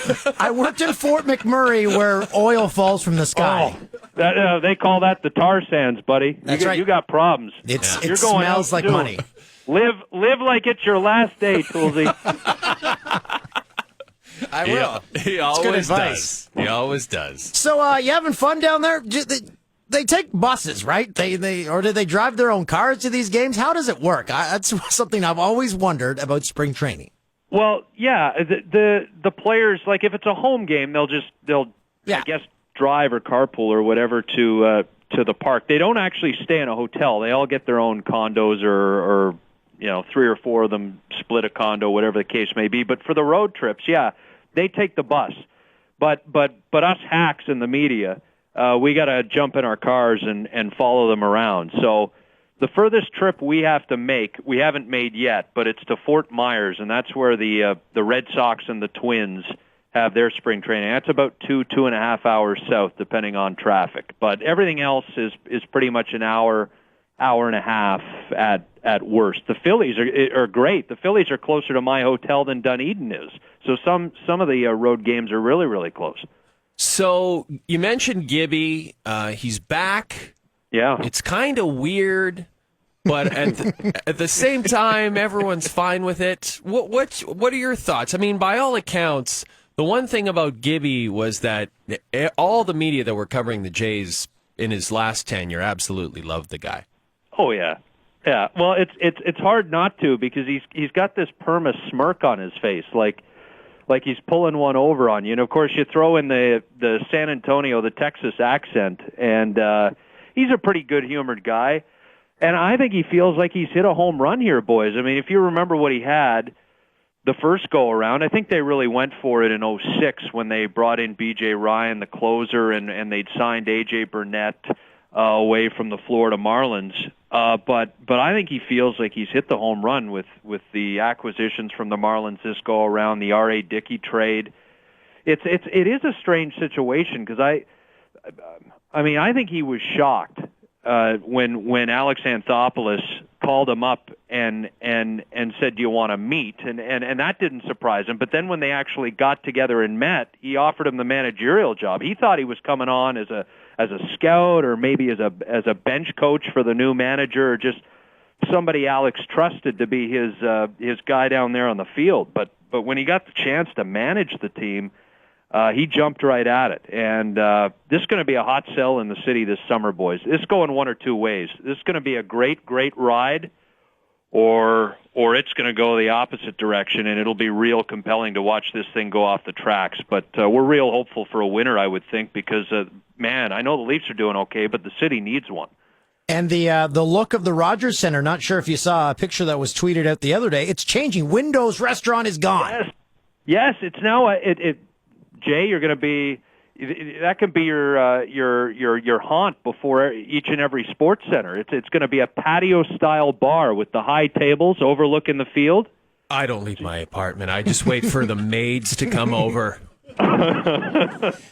Fort McMurray where oil falls from the sky. They call that the tar sands, buddy. That's right. You got problems. It You're going smells out like soon. money. Live like it's your last day, Toolsy. I will. He good always advice. does. He always does. So, you having fun down there? They take buses, right? Or do they drive their own cars to these games? How does it work? That's something I've always wondered about spring training. Well, yeah, the players, like if it's a home game, they'll I guess drive or carpool or whatever to the park. They don't actually stay in a hotel. They all get their own condos or 3 or 4 of them split a condo, whatever the case may be. But for the road trips, yeah, they take the bus. But us hacks in the media, we got to jump in our cars and follow them around. So the furthest trip we have to make, we haven't made yet, but it's to Fort Myers, and that's where the Red Sox and the Twins have their spring training. That's about 2.5 hours south, depending on traffic. But everything else is pretty much an hour and a half at worst. The Phillies are great. The Phillies are closer to my hotel than Dunedin is. So some of the road games are really, really close. So you mentioned Gibby. He's back. Yeah. It's kind of weird, but at the same time, everyone's fine with it. What are your thoughts? I mean, by all accounts, the one thing about Gibby was that all the media that were covering the Jays in his last tenure absolutely loved the guy. Oh yeah, yeah. Well, it's hard not to because he's got this perma smirk on his face, like he's pulling one over on you. And of course, you throw in the San Antonio, the Texas accent, and he's a pretty good-humored guy. And I think he feels like he's hit a home run here, boys. I mean, if you remember what he had the first go-around, I think they really went for it in 2006 when they brought in B.J. Ryan, the closer, and they'd signed A.J. Burnett away from the Florida Marlins. But I think he feels like he's hit the home run with the acquisitions from the Marlins this go-around, the R.A. Dickey trade. It is a strange situation because I mean, I think he was shocked when Alex Anthopoulos called him up and said, "Do you want to meet?" And that didn't surprise him. But then when they actually got together and met, he offered him the managerial job. He thought he was coming on as a scout or maybe as a bench coach for the new manager, or just somebody Alex trusted to be his guy down there on the field. But when he got the chance to manage the team, he jumped right at it. And this is going to be a hot sell in the city this summer, boys. It's going one or two ways. This is going to be a great, great ride, or it's going to go the opposite direction, and it'll be real compelling to watch this thing go off the tracks. But we're real hopeful for a winner, I would think, because, man, I know the Leafs are doing okay, but the city needs one. And the look of the Rogers Center, not sure if you saw a picture that was tweeted out the other day, it's changing. Windows Restaurant is gone. Yes, it's now Jay, you're going to be. That could be your haunt before each and every sports center. It's going to be a patio-style bar with the high tables overlooking the field. I don't leave my apartment. I just wait for the maids to come over.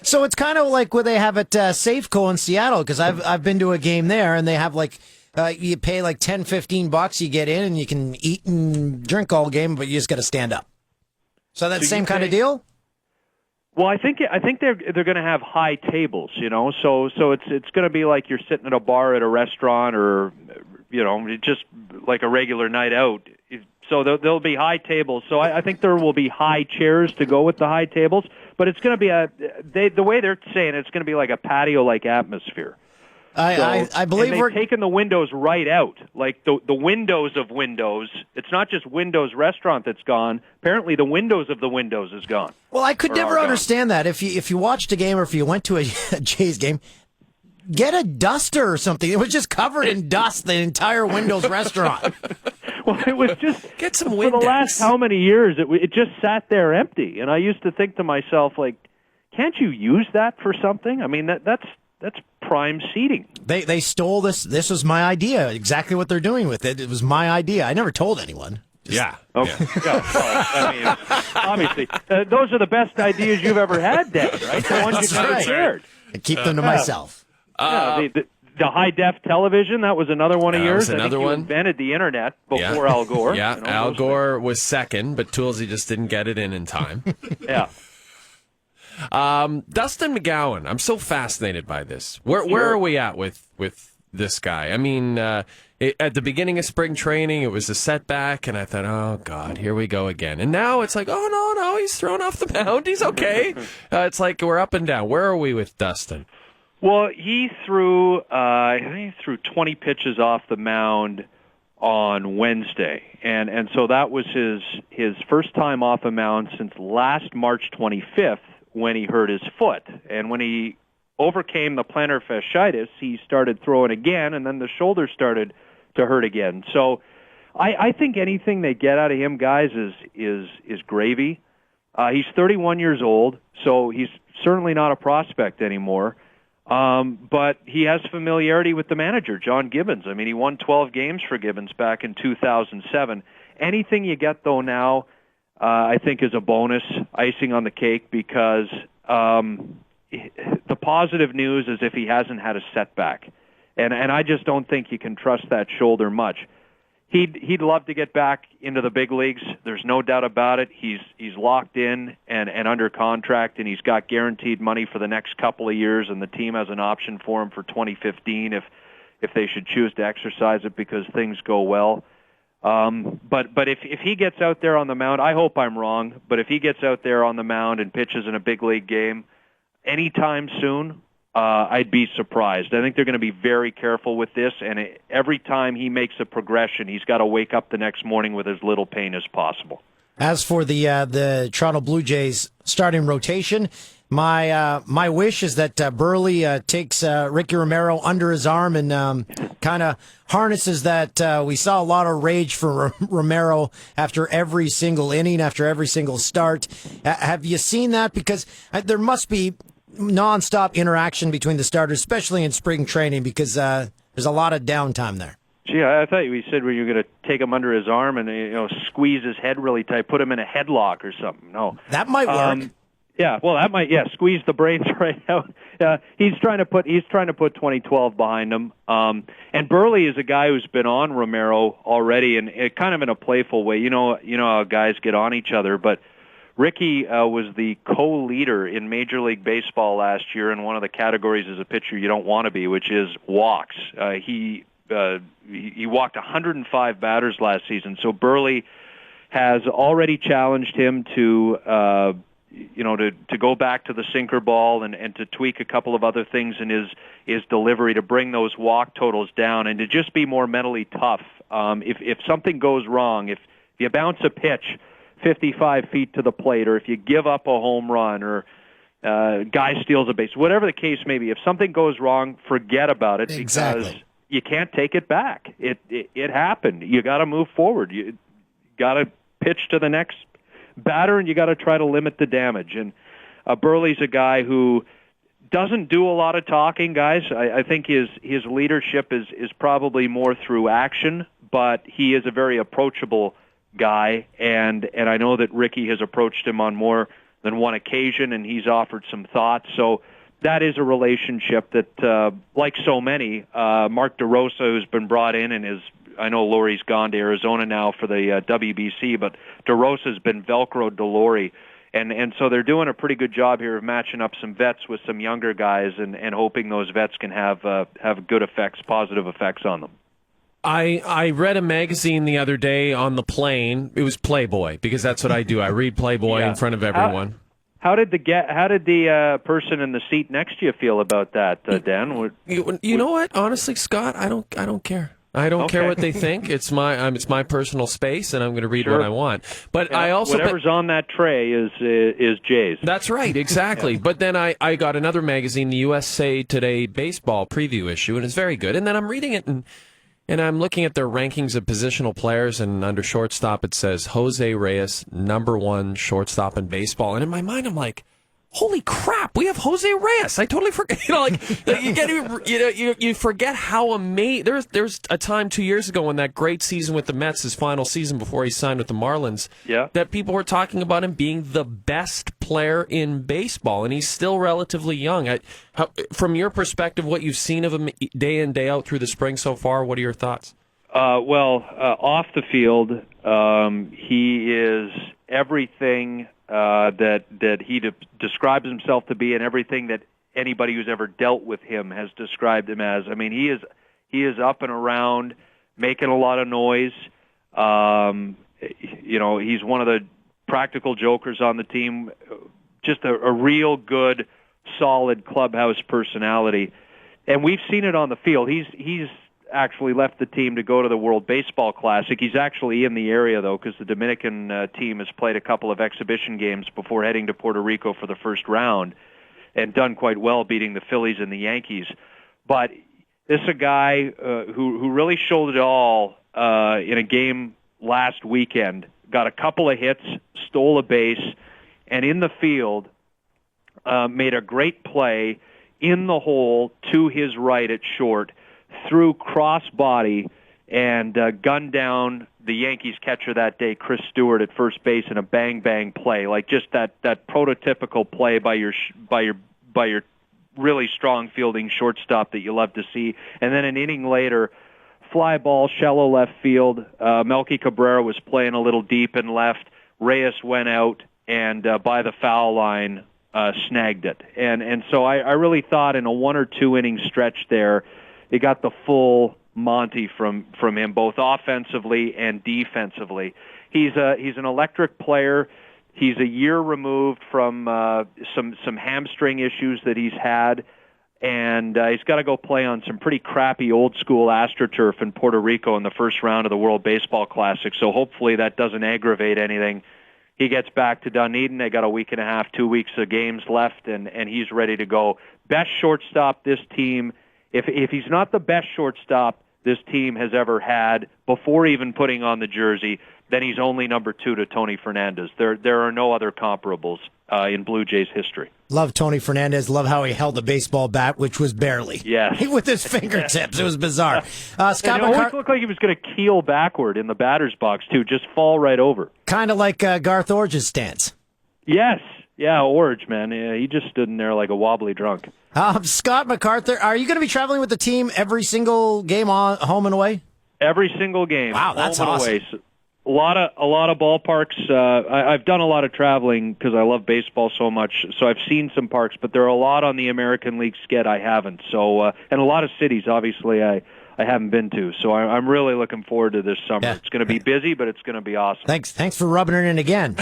So it's kind of like what they have at Safeco in Seattle, because I've been to a game there, and they have like you pay like $10-15, you get in, and you can eat and drink all game, but you just got to stand up. So that's the same kind of deal. Well, I think they're going to have high tables, So it's going to be like you're sitting at a bar at a restaurant, or just like a regular night out. So there'll be high tables. So I think there will be high chairs to go with the high tables. But it's going to be the way they're saying it's going to be like a patio-like atmosphere. I believe we're taking the windows right out, like the windows of Windows. It's not just Windows Restaurant that's gone. Apparently, the windows of the Windows is gone. Well, I could never understand that. If you watched a game or if you went to a Jays game, get a duster or something. It was just covered in dust, the entire Windows Restaurant. Well, it was just get some for the Windex. last how many years it just sat there empty, and I used to think to myself, like, can't you use that for something? I mean, that's prime seating. They stole this. This was my idea. Exactly what they're doing with it. It was my idea. I never told anyone. Yeah. Okay. Yeah, well, I mean, obviously, those are the best ideas you've ever had, Dan, right? The ones you've never shared. I keep them to myself. The high-def television, that was another one of yours. Another I think you one. invented the Internet before Al Gore. Yeah, You know, Al Gore was second, but Toolsy just didn't get it in time. Yeah. Dustin McGowan, I'm so fascinated by this. Where are we at with this guy? I mean, at the beginning of spring training, it was a setback, and I thought, oh, God, here we go again. And now it's like, oh, no, he's thrown off the mound. He's okay. It's like we're up and down. Where are we with Dustin? Well, he threw 20 pitches off the mound on Wednesday, and so that was his first time off a mound since last March 25th when he hurt his foot. And when he overcame the plantar fasciitis, he started throwing again, and then the shoulder started to hurt again. So I think anything they get out of him, guys, is gravy. He's 31 years old, so he's certainly not a prospect anymore. But he has familiarity with the manager, John Gibbons. I mean, he won 12 games for Gibbons back in 2007. Anything you get, though, now, I think is a bonus, icing on the cake, because the positive news is if he hasn't had a setback. And I just don't think you can trust that shoulder much. He'd love to get back into the big leagues. There's no doubt about it. He's locked in and under contract, and he's got guaranteed money for the next couple of years, and the team has an option for him for 2015 if they should choose to exercise it because things go well. But if he gets out there on the mound, I hope I'm wrong, but if he gets out there on the mound and pitches in a big league game anytime soon, I'd be surprised. I think they're going to be very careful with this, and every time he makes a progression, he's got to wake up the next morning with as little pain as possible. As for the Toronto Blue Jays starting rotation, my wish is that Burley takes Ricky Romero under his arm and kind of harnesses that. We saw a lot of rage for Romero after every single inning, after every single start. Have you seen that? Because there must be nonstop interaction between the starters, especially in spring training, because there's a lot of downtime there. Gee, I thought you said you were going to take him under his arm and squeeze his head really tight, put him in a headlock or something. No, that might work. Yeah, well, that might squeeze the brains right out. He's trying to put 2012 behind him. And Burley is a guy who's been on Romero already, and kind of in a playful way. You know how guys get on each other, but Ricky was the co-leader in Major League Baseball last year in one of the categories as a pitcher you don't want to be, which is walks. He walked 105 batters last season. So Burley has already challenged him to go back to the sinker ball and to tweak a couple of other things in his delivery to bring those walk totals down and to just be more mentally tough. If something goes wrong, if you bounce a pitch 55 feet to the plate, or if you give up a home run, or guy steals a base, whatever the case may be, if something goes wrong, forget about it. Exactly. Because you can't take it back. It happened. You got to move forward. You got to pitch to the next batter, and you got to try to limit the damage. And Burley's a guy who doesn't do a lot of talking, guys. I think his leadership is probably more through action, but he is a very approachable guy, and I know that Ricky has approached him on more than one occasion, and he's offered some thoughts. So that is a relationship that, like so many, Mark DeRosa, who's been brought in and I know Laurie's gone to Arizona now for the WBC, but DeRosa's been Velcroed to Laurie. And so they're doing a pretty good job here of matching up some vets with some younger guys and hoping those vets can have good effects, positive effects on them. I read a magazine the other day on the plane. It was Playboy, because that's what I do. I read Playboy in front of everyone. How did the person in the seat next to you feel about that, Dan? You know what? Honestly, Scott, I don't care. I don't care what they think. It's my personal space, and I'm going to read what I want. But I also whatever's on that tray is Jay's. That's right, exactly. But then I got another magazine, the USA Today Baseball Preview issue, and it's very good. And then I'm reading it, and And I'm looking at their rankings of positional players, and under shortstop it says Jose Reyes, #1 shortstop in baseball. And in my mind, I'm like, holy crap, we have Jose Reyes. I totally forget. You forget how amazing. There's a time 2 years ago when that great season with the Mets, his final season before he signed with the Marlins, that people were talking about him being the best player in baseball, and he's still relatively young. From your perspective, what you've seen of him day in, day out through the spring so far, what are your thoughts? Off the field, he is everything that he describes himself to be, and everything that anybody who's ever dealt with him has described him as. I mean, he is up and around, making a lot of noise. He's one of the practical jokers on the team. Just a real good, solid clubhouse personality, and we've seen it on the field. He's actually left the team to go to the World Baseball Classic. He's actually in the area, though, because the Dominican team has played a couple of exhibition games before heading to Puerto Rico for the first round and done quite well, beating the Phillies and the Yankees. But this is a guy who really showed it all in a game last weekend. Got a couple of hits, stole a base, and in the field made a great play in the hole to his right at short, threw cross-body and gunned down the Yankees catcher that day, Chris Stewart, at first base in a bang-bang play, like just that prototypical play by your really strong fielding shortstop that you love to see. And then an inning later, fly ball, shallow left field. Melky Cabrera was playing a little deep and left. Reyes went out and by the foul line snagged it. And so I really thought in a 1 or 2 inning stretch there, they got the full Monty from him, both offensively and defensively. He's an electric player. He's a year removed from some hamstring issues that he's had, and he's got to go play on some pretty crappy old-school AstroTurf in Puerto Rico in the first round of the World Baseball Classic, so hopefully that doesn't aggravate anything. He gets back to Dunedin. They got a week and a half, 2 weeks of games left, and he's ready to go. Best shortstop this team. If he's not the best shortstop this team has ever had before even putting on the jersey, then he's only number 2 to Tony Fernandez. There are no other comparables in Blue Jays history. Love Tony Fernandez. Love how he held the baseball bat, which was barely. Yes. With his fingertips. It was bizarre. Scott it always looked like he was going to keel backward in the batter's box, too, just fall right over. Kind of like Garth Orge's stance. Yes. Yeah, Orge, man. Yeah, he just stood in there like a wobbly drunk. Scott MacArthur, are you going to be traveling with the team every single game, home and away? Every single game. Wow, that's home awesome. And away. So, a lot of ballparks. I've done a lot of traveling because I love baseball so much. So I've seen some parks, but there are a lot on the American League skid I haven't. So and a lot of cities, obviously, I haven't been to. So I'm really looking forward to this summer. Yeah. It's going to be busy, but it's going to be awesome. Thanks for rubbing it in again.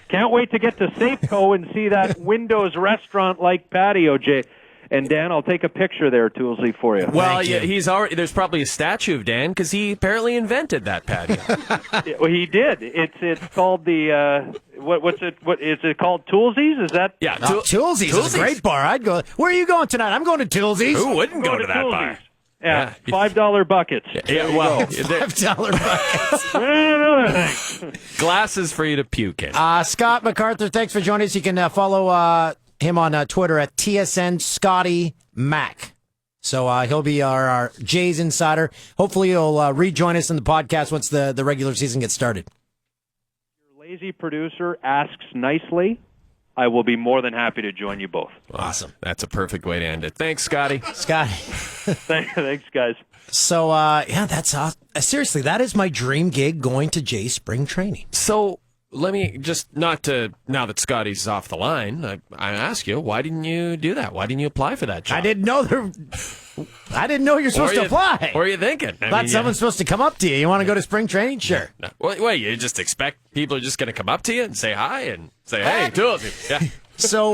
Can't wait to get to Safeco and see that Windows restaurant-like patio, Jay. And Dan, I'll take a picture there, Toolsy, for you. Well, yeah, he's already. There's probably a statue of Dan because he apparently invented that patio. Well, he did. It's called the what is it called? Toolsies? Is that? Yeah, Toolsies is a great bar. I'd go. Where are you going tonight? I'm going to Toolsies. Who wouldn't go to that Toolsies. bar? Yeah, $5 buckets. Yeah, well, $5 buckets. Another thing. Glasses for you to puke in. Scott MacArthur, thanks for joining us. You can follow him on Twitter at TSN Scotty Mac. So he'll be our Jays insider. Hopefully he'll rejoin us in the podcast once the regular season gets started. Your lazy producer asks nicely. I will be more than happy to join you both. Awesome. That's a perfect way to end it. Thanks, Scotty. Thanks, guys. So, that's seriously, that is my dream gig, going to Jay spring training. So let me just, now that Scotty's off the line, I ask you, why didn't you do that? Why didn't you apply for that job? I didn't know you're supposed to apply. What are you thinking? Thought someone's supposed to come up to you. You want to go to spring training? Sure. No. Wait, you just expect people are just going to come up to you and say hi and say, hey, Toolsies. Yeah. So,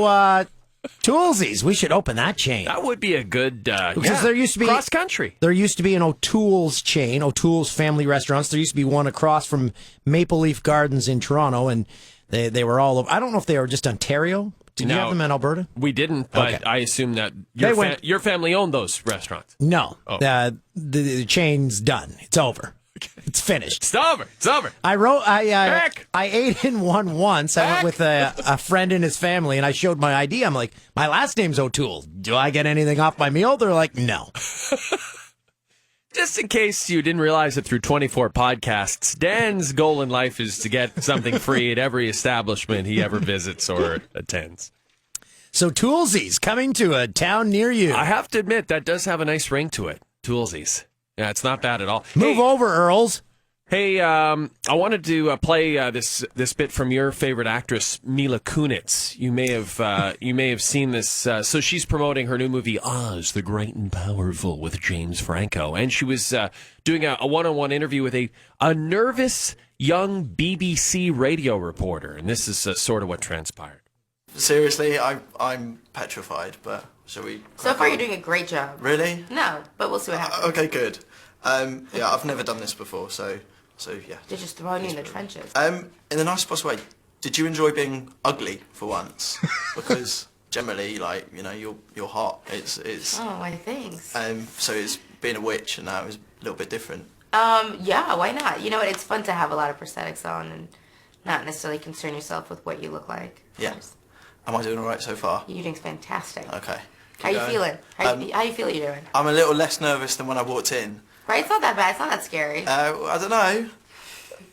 Toolsies, we should open that chain. That would be a good, because there used to be cross country. There used to be an O'Toole's chain, O'Toole's Family Restaurants. There used to be one across from Maple Leaf Gardens in Toronto, and they were all over. I don't know if they were just Ontario, Did you have them in Alberta? We didn't, but Okay. I assume that They went- your family owned those restaurants. No. Oh. The chain's done. It's over. It's finished. It's over. It's over. I ate in one once. I went with a friend and his family, and I showed my ID. I'm like, my last name's O'Toole. Do I get anything off my meal? They're like, no. Just in case you didn't realize it through 24 podcasts, Dan's goal in life is to get something free at every establishment he ever visits or attends. So Toolsies coming to a town near you. I have to admit, that does have a nice ring to it. Toolsies. Yeah, it's not bad at all. Move over, Earls. Hey, I wanted to play this bit from your favorite actress, Mila Kunis. You may have seen this. So she's promoting her new movie, Oz, the Great and Powerful, with James Franco, and she was doing a one-on-one interview with a nervous young BBC radio reporter, and this is sort of what transpired. Seriously, I'm petrified, but shall we? So far, you're doing a great job. Really? No, but we'll see what happens. Okay, good. Yeah, I've never done this before, so yeah. They're just throwing you in the trenches. In the nicest possible way, did you enjoy being ugly for once? Because generally, like, you know, you're hot. It's. Oh, my thanks. So it's being a witch, and now it was a little bit different. Yeah, why not? You know what? It's fun to have a lot of prosthetics on and not necessarily concern yourself with what you look like. Yeah. Am I doing all right so far? You're doing fantastic. Okay. How you feeling? How you feel you're doing? I'm a little less nervous than when I walked in. Right? It's not that bad. It's not that scary. I don't know.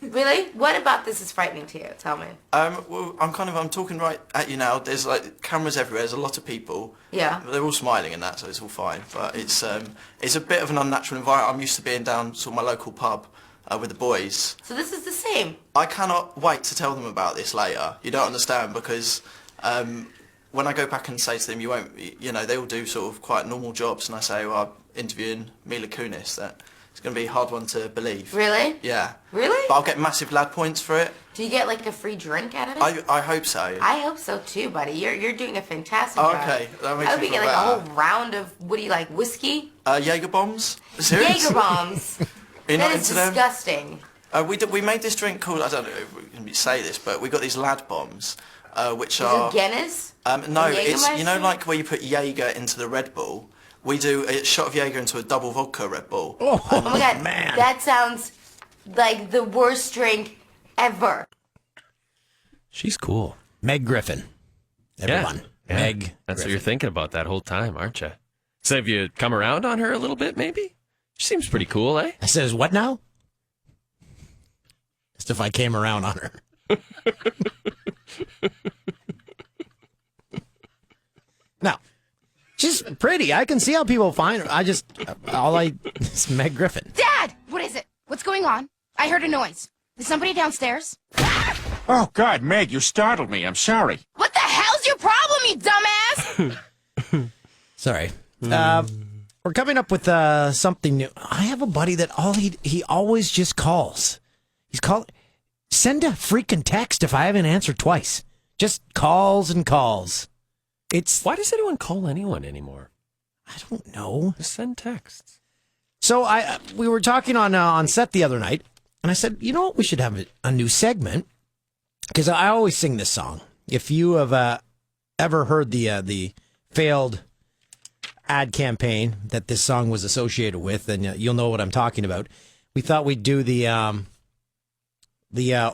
Really? What about this is frightening to you? Tell me. Well, I'm talking right at you now. There's like cameras everywhere. There's a lot of people. Yeah. They're all smiling and that, so it's all fine. But it's a bit of an unnatural environment. I'm used to being down sort of my local pub with the boys. So this is the same. I cannot wait to tell them about this later. You don't understand because when I go back and say to them, you won't, you know, they all do sort of quite normal jobs, and I say, well, I'm interviewing Mila Kunis. That it's going to be a hard one to believe. Really? Yeah. Really? But I'll get massive lad points for it. Do you get like a free drink out of it? I hope so. I hope so too, buddy. You're doing a fantastic Oh, job. okay. That makes I hope me you feel get like a better. whole round of, what do you like, whiskey? Jaeger bombs. Seriously? Jaeger bombs. Are you not That is into them? disgusting. We made this drink called, I don't know if we can say this, but we got these lad bombs, which Is are... it Guinness? No, And it's, you know, Jägermeister? like where you put Jaeger into the Red Bull? We do a shot of Jaeger into a double vodka Red Bull. Oh my god, that sounds like the worst drink ever. She's cool. Meg Griffin. Everyone. Yeah. Meg That's what Griffin. you're thinking about that whole time, aren't you? So have you come around on her a little bit, maybe? She seems pretty cool, eh? I says, what now? Just if I came around on her. No. She's pretty. I can see how people find her. It's Meg Griffin. Dad! What is it? What's going on? I heard a noise. Is somebody downstairs? Oh, God, Meg, you startled me. I'm sorry. What the hell's your problem, you dumbass? Sorry. We're coming up with something new. I have a buddy that he always just calls. Send a freaking text if I haven't answered twice. Just calls and calls. Why does anyone call anyone anymore? I don't know. Just send texts. So we were talking on set the other night, and I said, you know what, we should have a new segment, because I always sing this song. If you have ever heard the failed ad campaign that this song was associated with, then you'll know what I'm talking about. We thought we'd do the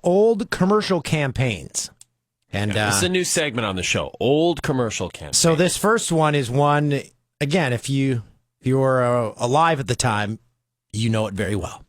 old commercial campaigns. And it's a new segment on the show, old commercial campaigns. So this first one is one, again, if you were alive at the time, you know it very well.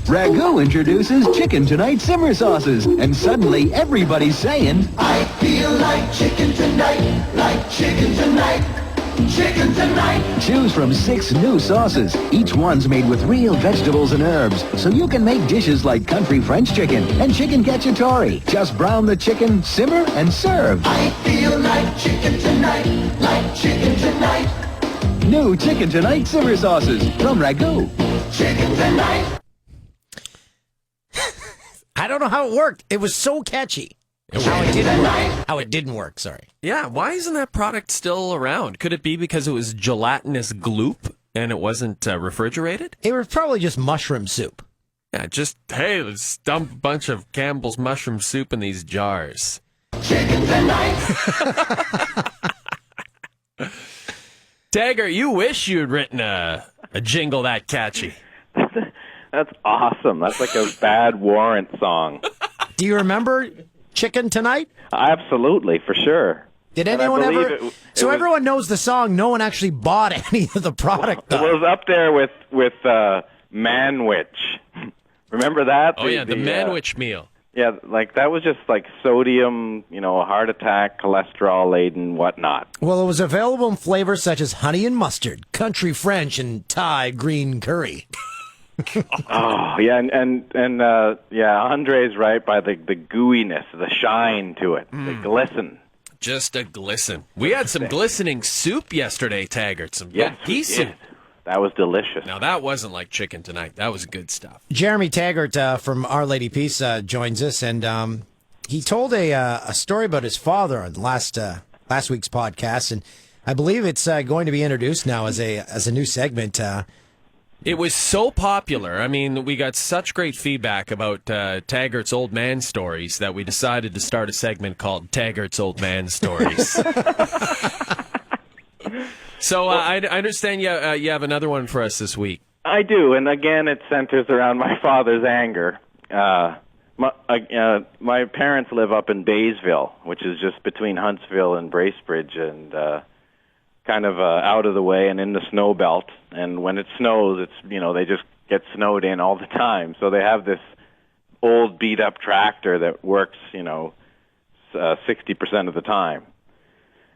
Ragu introduces Chicken Tonight Simmer Sauces, and suddenly everybody's saying, I feel like chicken tonight, like chicken tonight. Chicken tonight. Choose from 6 new sauces. Each one's made with real vegetables and herbs, so you can make dishes like country French chicken and chicken cacciatore. Just brown the chicken, simmer, and serve. I feel like chicken tonight, like chicken tonight. New Chicken Tonight Simmer Sauces from Ragu. Chicken tonight. I don't know how it worked. It was so catchy. How it didn't work, sorry. Yeah, why isn't that product still around? Could it be because it was gelatinous gloop and it wasn't refrigerated? It was probably just mushroom soup. Yeah, just, hey, let's dump a bunch of Campbell's mushroom soup in these jars. Chicken tonight. Taggart, you wish you'd written a jingle that catchy. That's awesome. That's like a bad Warrant song. Do you remember Chicken Tonight? Absolutely, for sure. Did And I anyone believe ever? it So was- everyone knows the song. No one actually bought any of the product. It was up there with Manwich. Remember that? Oh, the Manwich meal. Yeah, like that was just like sodium, heart attack, cholesterol laden, whatnot. Well, it was available in flavors such as honey and mustard, country French, and Thai green curry. Oh yeah, and Andre's right by the gooiness, the shine to it, the glisten. Just a glisten. We had some glistening soup yesterday, Taggart. Some good pea soup. That was delicious. Now, that wasn't like Chicken Tonight. That was good stuff. Jeremy Taggart from Our Lady Peace joins us, and he told a story about his father on last week's podcast, and I believe it's going to be introduced now as a new segment. It was so popular. I mean, we got such great feedback about Taggart's old man stories that we decided to start a segment called Taggart's Old Man Stories. So I understand you have another one for us this week. I do, and again, it centers around my father's anger. My parents live up in Baysville, which is just between Huntsville and Bracebridge, and kind of out of the way and in the snow belt. And when it snows, it's they just get snowed in all the time. So they have this old beat up tractor that works 60% of the time.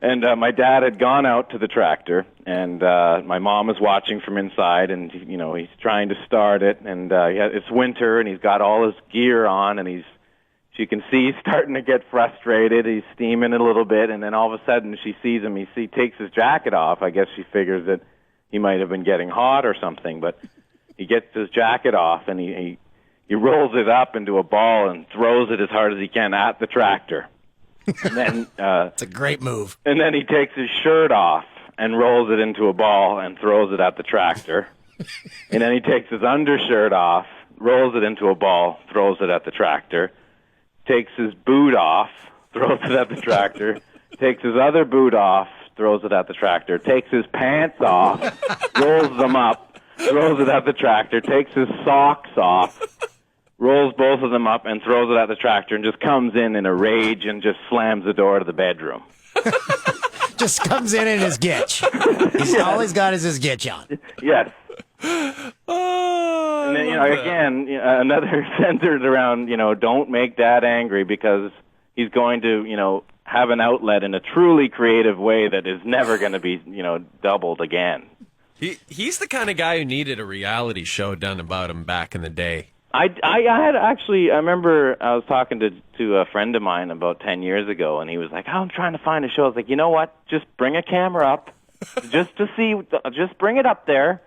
And my dad had gone out to the tractor, and my mom was watching from inside, and he's trying to start it, and it's winter, and he's got all his gear on, and she can see he's starting to get frustrated. He's steaming a little bit, and then all of a sudden she sees him. He takes his jacket off. I guess she figures that he might have been getting hot or something, but he gets his jacket off, and he rolls it up into a ball and throws it as hard as he can at the tractor. And then it's a great move. And then he takes his shirt off and rolls it into a ball and throws it at the tractor. And then he takes his undershirt off, rolls it into a ball, throws it at the tractor. Takes his boot off, throws it at the tractor. Takes his other boot off, throws it at the tractor. Takes his pants off, rolls them up, throws it at the tractor. Takes his socks off, rolls both of them up and throws it at the tractor, and just comes in a rage and just slams the door to the bedroom. Just comes in his gitch. All he's got is his gitch on. Yes. And then, again, another centered around, don't make Dad angry, because he's going to, have an outlet in a truly creative way that is never going to be, doubled again. He's the kind of guy who needed a reality show done about him back in the day. I remember I was talking to a friend of mine about 10 years ago, and he was like, I'm trying to find a show. I was like, you know what? Just bring a camera up, just to see, just bring it up there,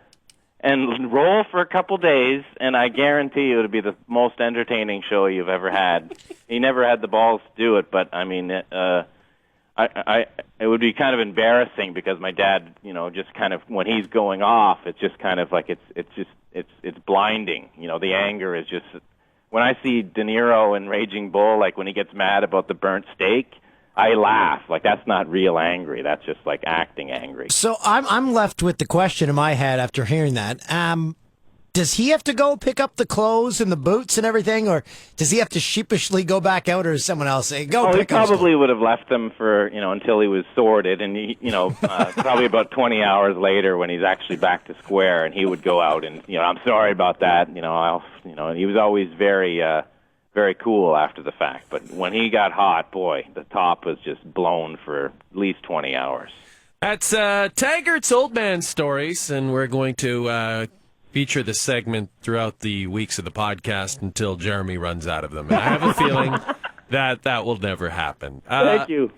and roll for a couple days, and I guarantee you it'll be the most entertaining show you've ever had. He never had the balls to do it, but I mean, it would be kind of embarrassing, because my dad, just kind of, when he's going off, it's just kind of like it's blinding. The anger is just, when I see De Niro in Raging Bull, like when he gets mad about the burnt steak, I laugh. Like, that's not real angry. That's just like acting angry. So I'm left with the question in my head after hearing that. Does he have to go pick up the clothes and the boots and everything, or does he have to sheepishly go back out, or does someone else say, go he pick up? Probably would have left them for, until he was sorted, and probably about 20 hours later when he's actually back to square, and he would go out and, I'm sorry about that, he was always very, very cool after the fact. But when he got hot, boy, the top was just blown for at least 20 hours. That's Taggart's Old Man Stories, and we're going to feature this segment throughout the weeks of the podcast until Jeremy runs out of them. And I have a feeling that will never happen. Thank you.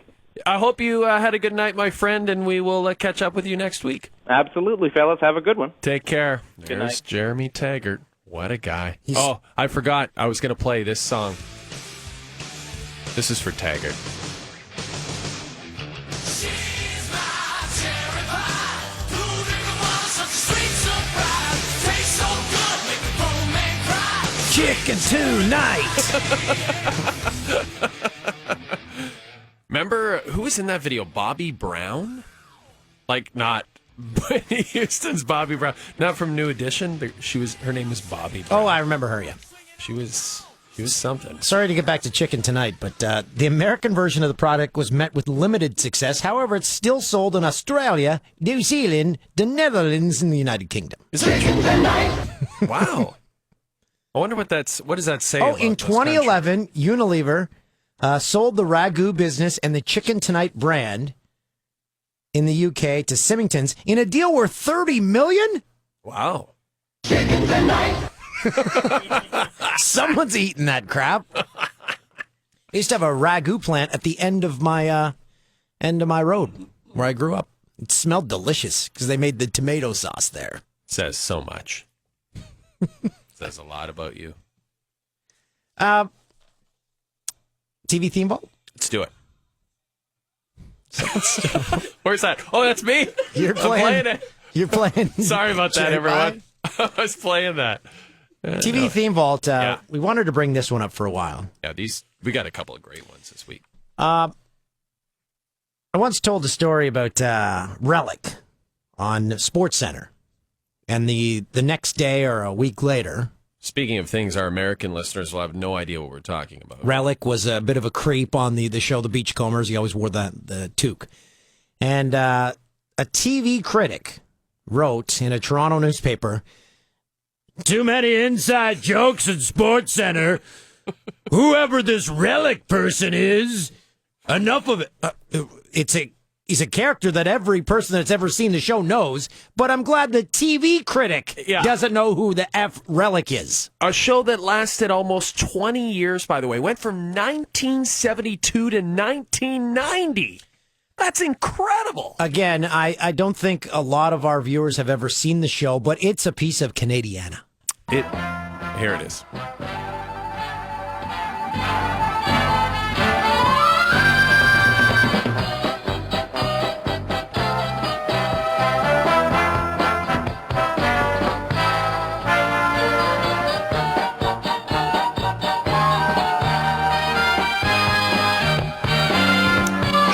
I hope you had a good night, my friend, and we will catch up with you next week. Absolutely, fellas. Have a good one. Take care. Good There's night. Jeremy Taggart. What a guy. Oh, I forgot. I was going to play this song. This is for Taggart. Chicken tonight. who was in that video? Bobby Brown? Like, not Whitney Houston's Bobby Brown. Not from New Edition, but her name was Bobby Brown. Oh, I remember her, yeah. She was something. Sorry to get back to chicken tonight, but the American version of the product was met with limited success. However, it's still sold in Australia, New Zealand, the Netherlands, and the United Kingdom. Is that true? Wow. I wonder what does that say? Oh, about in those 2011, Unilever sold the Ragu business and the Chicken Tonight brand in the UK to Symington's in a deal worth $30 million? Wow. Chicken Tonight. Someone's eating that crap. I used to have a Ragu plant at the end of my road where I grew up. It smelled delicious because they made the tomato sauce there. Says so much. Says a lot about you. TV theme vault? Let's do it. Where's that? Oh, that's me. You're playing it. You're playing. Sorry about that, everyone. I was playing that. TV theme vault. We wanted to bring this one up for a while. Yeah, we got a couple of great ones this week. I once told a story about Relic on SportsCenter, and the next day or a week later. Speaking of things, our American listeners will have no idea what we're talking about. Relic was a bit of a creep on the show The Beachcombers. He always wore the toque. And a TV critic wrote in a Toronto newspaper, "Too many inside jokes in SportsCenter. Whoever this Relic person is, enough of it. He's a character that every person that's ever seen the show knows, but I'm glad the TV critic doesn't know who the F Relic is." A show that lasted almost 20 years, by the way, went from 1972 to 1990. That's incredible. Again, I don't think a lot of our viewers have ever seen the show, but it's a piece of Canadiana. Here it is.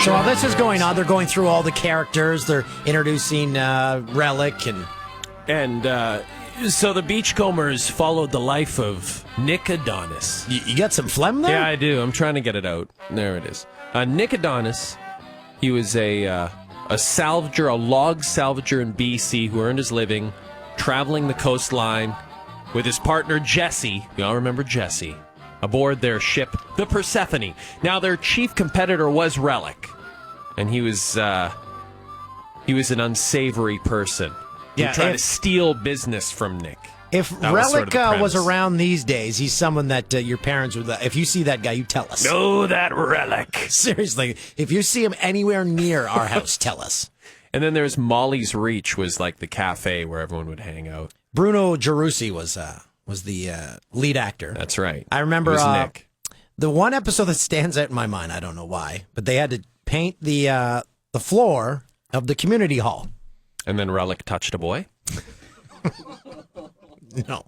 So while this is going on, they're going through all the characters. They're introducing Relic and so the Beachcombers followed the life of Nick Adonis. You got some phlegm there? Yeah, I do. I'm trying to get it out. There it is. Nick Adonis. He was a salvager, a log salvager in BC who earned his living traveling the coastline with his partner Jesse. You all remember Jesse? Aboard their ship, the Persephone. Now, their chief competitor was Relic, and he was an unsavory person. He tried to steal business from Nick. If Relic was around these days, he's someone that your parents would. If you see that guy, you tell us. No, that Relic. Seriously, if you see him anywhere near our house, tell us. And then there's Molly's Reach, was like the cafe where everyone would hang out. Bruno Gerussi was the lead actor. That's right. I remember Nick. The one episode that stands out in my mind. I don't know why, but they had to paint the floor of the community hall. And then Relic touched a boy? No.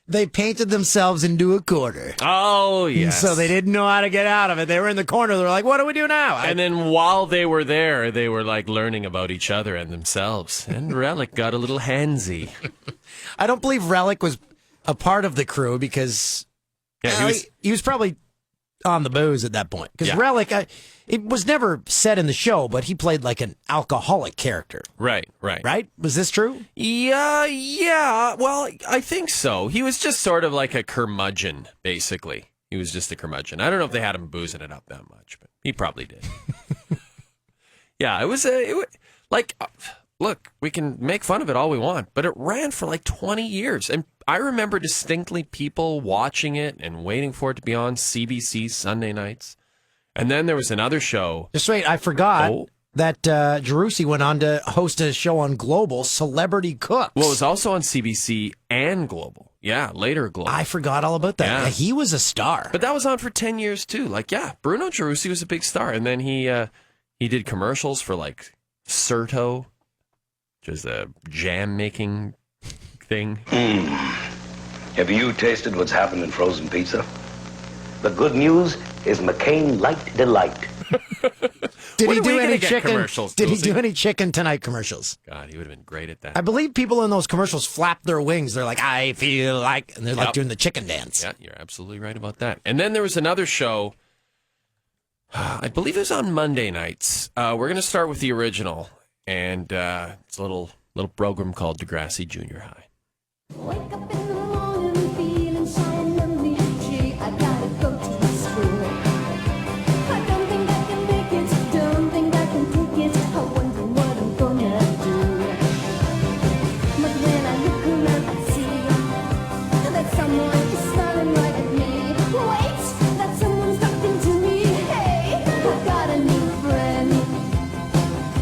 They painted themselves into a corner. Oh, yes. So they didn't know how to get out of it. They were in the corner. They're like, what do we do now? And then while they were there, they were like learning about each other and themselves. And Relic got a little handsy. I don't believe Relic was a part of the crew because he was probably on the booze at that point. Because Relic, it was never said in the show, but he played like an alcoholic character. Right. Right? Was this true? Yeah. Well, I think so. He was just sort of like a curmudgeon, basically. He was just a curmudgeon. I don't know if they had him boozing it up that much, but he probably did. Yeah, look, we can make fun of it all we want, but it ran for like 20 years. And I remember distinctly people watching it and waiting for it to be on CBC Sunday nights. And then there was another show. Just wait, I forgot that Gerussi went on to host a show on Global, Celebrity Cooks. Well, it was also on CBC and Global. Yeah, later Global. I forgot all about that. Yeah, he was a star. But that was on for 10 years, too. Like, Bruno Gerussi was a big star. And then he did commercials for, like, Certo, which is a jam-making thing. Have you tasted what's happened in frozen pizza? The good news is McCain Light Delight Did When he are we do gonna any get chicken commercials, Did he Toolsy? do any Chicken Tonight commercials? God, he would have been great at that. I believe people in those commercials flap their wings. They're like, I feel like, and they're like Yep. doing the chicken dance. Yeah, you're absolutely right about that. And then there was another show, I believe it was on Monday nights. We're going to start with the original, and it's a little program called Degrassi Junior High.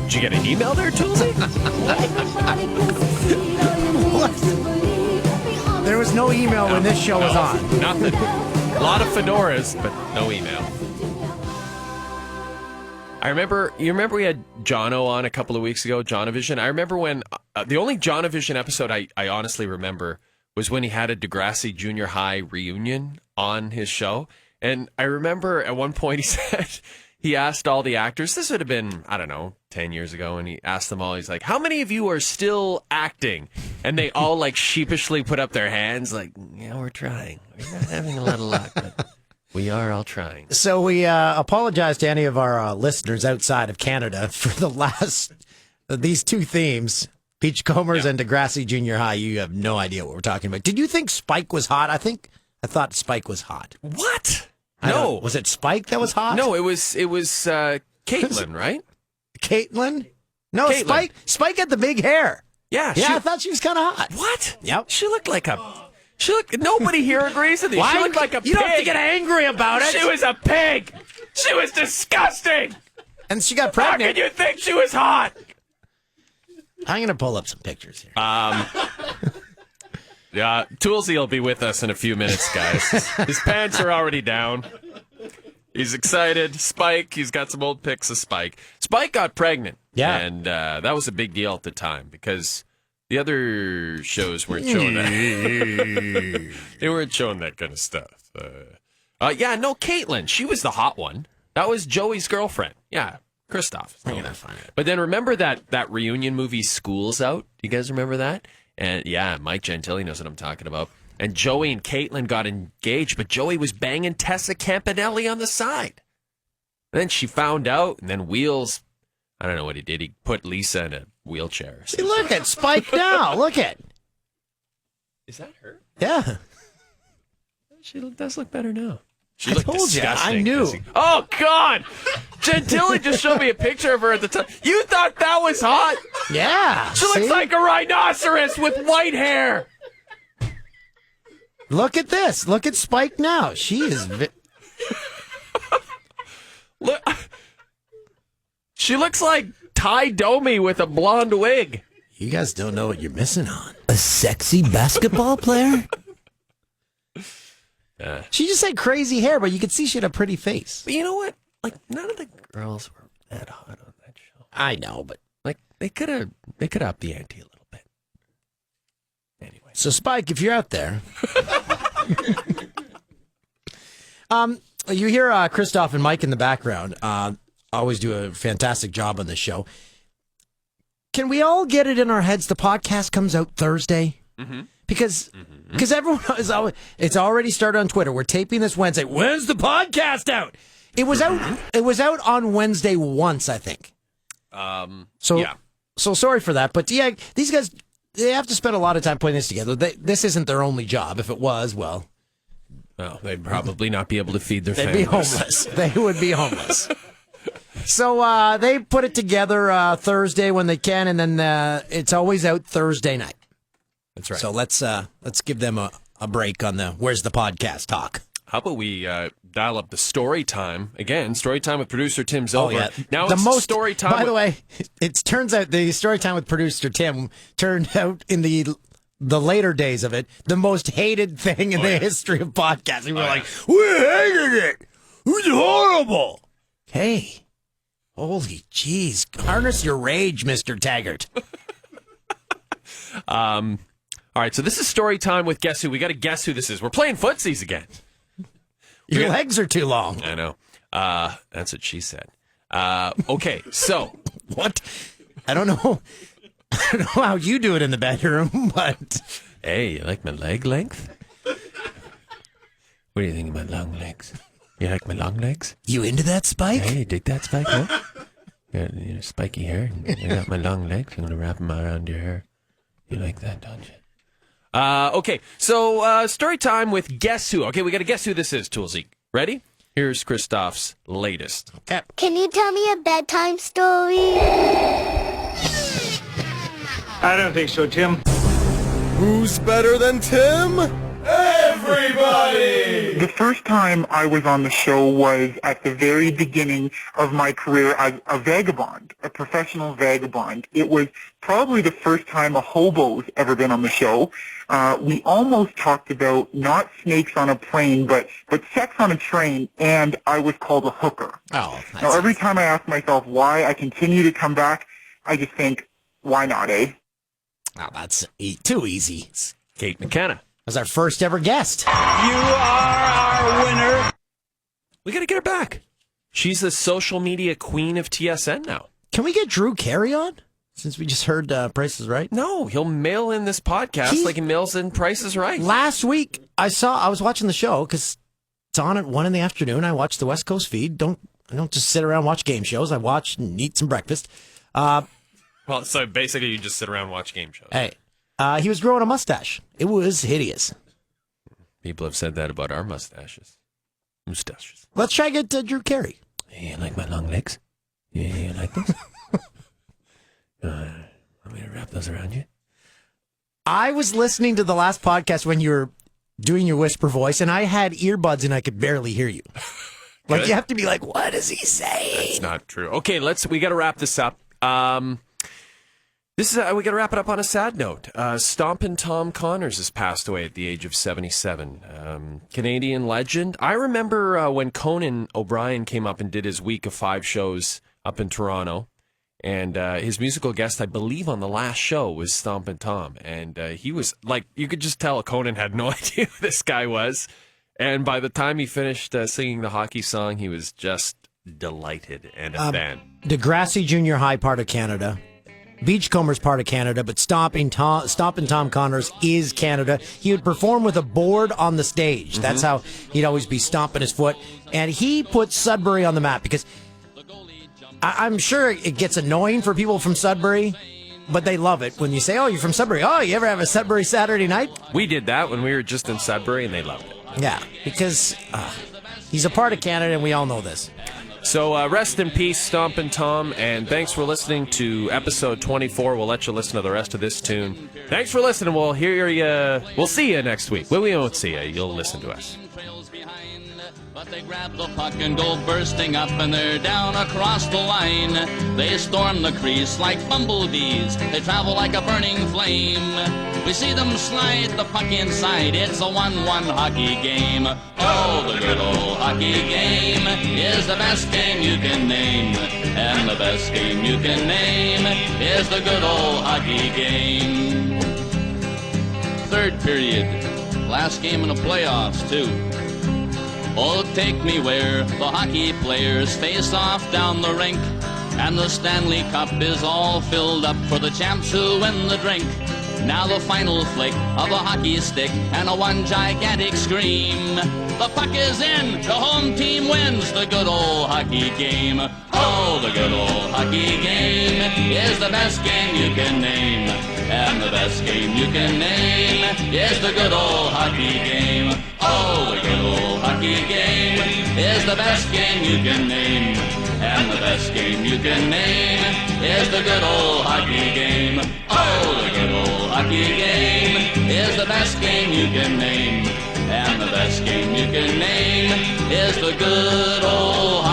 Did you get an email there, Toolsy? There was no email when this show was on. Nothing. A lot of fedoras, but no email. You remember we had Jono on a couple of weeks ago, Jonovision? I remember when, the only Jonovision episode I honestly remember was when he had a Degrassi Junior High reunion on his show. And I remember at one point he said, he asked all the actors, this would have been, I don't know, 10 years ago, and he asked them all, he's like, how many of you are still acting? And they all like sheepishly put up their hands like, yeah, we're trying. We're not having a lot of luck, but we are all trying. So we apologize to any of our listeners outside of Canada for the last, these two themes, Beachcombers and Degrassi Junior High. You have no idea what we're talking about. Did you think Spike was hot? I thought Spike was hot. What? No. Was it Spike that was hot? No, it was Caitlin, right? Caitlin? No, Caitlin. Spike had the big hair. Yeah. I thought she was kind of hot. What? Yep. She looked like nobody here agrees with you. Why? She looked like a pig. You don't have to get angry about it. She was a pig. She was disgusting. And she got pregnant. How could you think she was hot? I'm going to pull up some pictures here. Yeah, Toolsy will be with us in a few minutes, guys. His pants are already down. He's excited. Spike, he's got some old pics of Spike. Spike got pregnant. Yeah. And that was a big deal at the time because the other shows weren't showing that. They weren't showing that kind of stuff. Caitlin. She was the hot one. That was Joey's girlfriend. Yeah, Kristoff. But then remember that reunion movie, School's Out? You guys remember that? And yeah, Mike Gentili knows what I'm talking about. And Joey and Caitlin got engaged, but Joey was banging Tessa Campanelli on the side. And then she found out, and then Wheels, I don't know what he did. He put Lisa in a wheelchair. See, look at Spike now. Look at. Is that her? Yeah. She does look better now. She I looked told you. disgusting. I knew. Oh, God. Gentili just showed me a picture of her at the time. You thought that was hot? Yeah. She looks like a rhinoceros with white hair. Look at this. Look at Spike now. She is. Look. She looks like Ty Domi with a blonde wig. You guys don't know what you're missing on. A sexy basketball player? She just had crazy hair, but you could see she had a pretty face. But you know what? Like, none of the girls were that hot on that show. I know, but like they could have upped the ante a little bit. Anyway. So Spike, if you're out there, you hear Kristoff and Mike in the background. Always do a fantastic job on this show. Can we all get it in our heads? The podcast comes out Thursday. Mm-hmm. Because everyone is always, it's already started on Twitter. We're taping this Wednesday. When's the podcast out? It was out. It was out on Wednesday once, I think. So sorry for that, but yeah, these guys, they have to spend a lot of time putting this together. This isn't their only job. If it was, well, they'd probably not be able to feed their they'd families. be homeless. They would be homeless. So they put it together Thursday when they can, and then it's always out Thursday night. That's right. So let's give them a break on the Where's the Podcast talk. How about we dial up the story time again? Story time with producer Tim Zilber. Oh, yeah. Now the it's most story time. By the way, it turns out the story time with producer Tim turned out in the later days of it the most hated thing in the history of podcasting. We were like, we hated it. It was horrible. Hey, holy jeez, harness your rage, Mr. Taggart. All right, so this is story time with Guess Who. We got to guess who this is. We're playing footsies again. Your legs are too long. I know. That's what she said. Okay, so what? I don't know. I don't know how you do it in the bedroom, but hey, you like my leg length? What do you think of my long legs? You like my long legs? You into that, Spike? Hey, you dig that, Spike? Huh? Got spiky hair. I got my long legs. I'm gonna wrap them around your hair. You like that, don't you? Okay, so story time with Guess Who. Okay, we got to guess who this is, Toolsy. Ready? Here's Christoph's latest. Okay. Can you tell me a bedtime story? I don't think so, Tim. Who's better than Tim? Everybody! The first time I was on the show was at the very beginning of my career as a vagabond, a professional vagabond. It was probably the first time a hobo's ever been on the show. We almost talked about not snakes on a plane, but sex on a train, and I was called a hooker. Oh, now, every time I ask myself why I continue to come back, I just think, why not, eh? Oh, that's too easy. It's Kate McKenna. As our first ever guest. You are our winner. We got to get her back. She's the social media queen of TSN now. Can we get Drew Carey on? Since we just heard Price is Right? No, he'll mail in this podcast like he mails in Price is Right. Last week, I was watching the show because it's on at 1 p.m. I watch the West Coast feed. I don't just sit around and watch game shows. I watch and eat some breakfast. Well, so basically you just sit around and watch game shows. Hey. He was growing a mustache. It was hideous. People have said that about our mustaches. Let's try to get Drew Carey. Hey, you like my long legs? Yeah, you like those? Want me to wrap those around you? I was listening to the last podcast when you were doing your whisper voice, and I had earbuds and I could barely hear you. Like, you have to be like, what is he saying? That's not true. Okay, we got to wrap this up. We got to wrap it up on a sad note. Stompin' Tom Connors has passed away at the age of 77. Canadian legend. I remember when Conan O'Brien came up and did his week of 5 shows up in Toronto, and his musical guest, I believe, on the last show was Stompin' Tom, and he was like, you could just tell Conan had no idea who this guy was, and by the time he finished singing the hockey song, he was just delighted and a fan. Degrassi Junior High, part of Canada. Beachcomber's part of Canada, but Stompin' Tom Connors is Canada. He would perform with a board on the stage. Mm-hmm. That's how he'd always be stomping his foot. And he put Sudbury on the map because I'm sure it gets annoying for people from Sudbury, but they love it when you say, oh, you're from Sudbury. Oh, you ever have a Sudbury Saturday night? We did that when we were just in Sudbury, and they loved it. Yeah, because he's a part of Canada, and we all know this. So rest in peace, Stompin' Tom, and thanks for listening to episode 24. We'll let you listen to the rest of this tune. Thanks for listening. We'll see you next week. Well, we won't see you. You'll listen to us. But they grab the puck and go bursting up, and they're down across the line. They storm the crease like bumblebees. They travel like a burning flame. We see them slide the puck inside. It's a 1-1 hockey game. Oh, the good old hockey game is the best game you can name. And the best game you can name is the good old hockey game. Third period. Last game in the playoffs, too. Oh, take me where the hockey players face off down the rink, and the Stanley Cup is all filled up for the champs who win the drink. Now the final flick of a hockey stick and a one gigantic scream. The puck is in, the home team wins the good old hockey game. Oh, the good old hockey game is the best game you can name. And the best game you can name is the good old hockey game. Oh, the good old hockey game is the best game you can name. And the best game you can name is the good old hockey game. Oh, the good old hockey game is the best game you can name. And the best game you can name is the good old hockey game.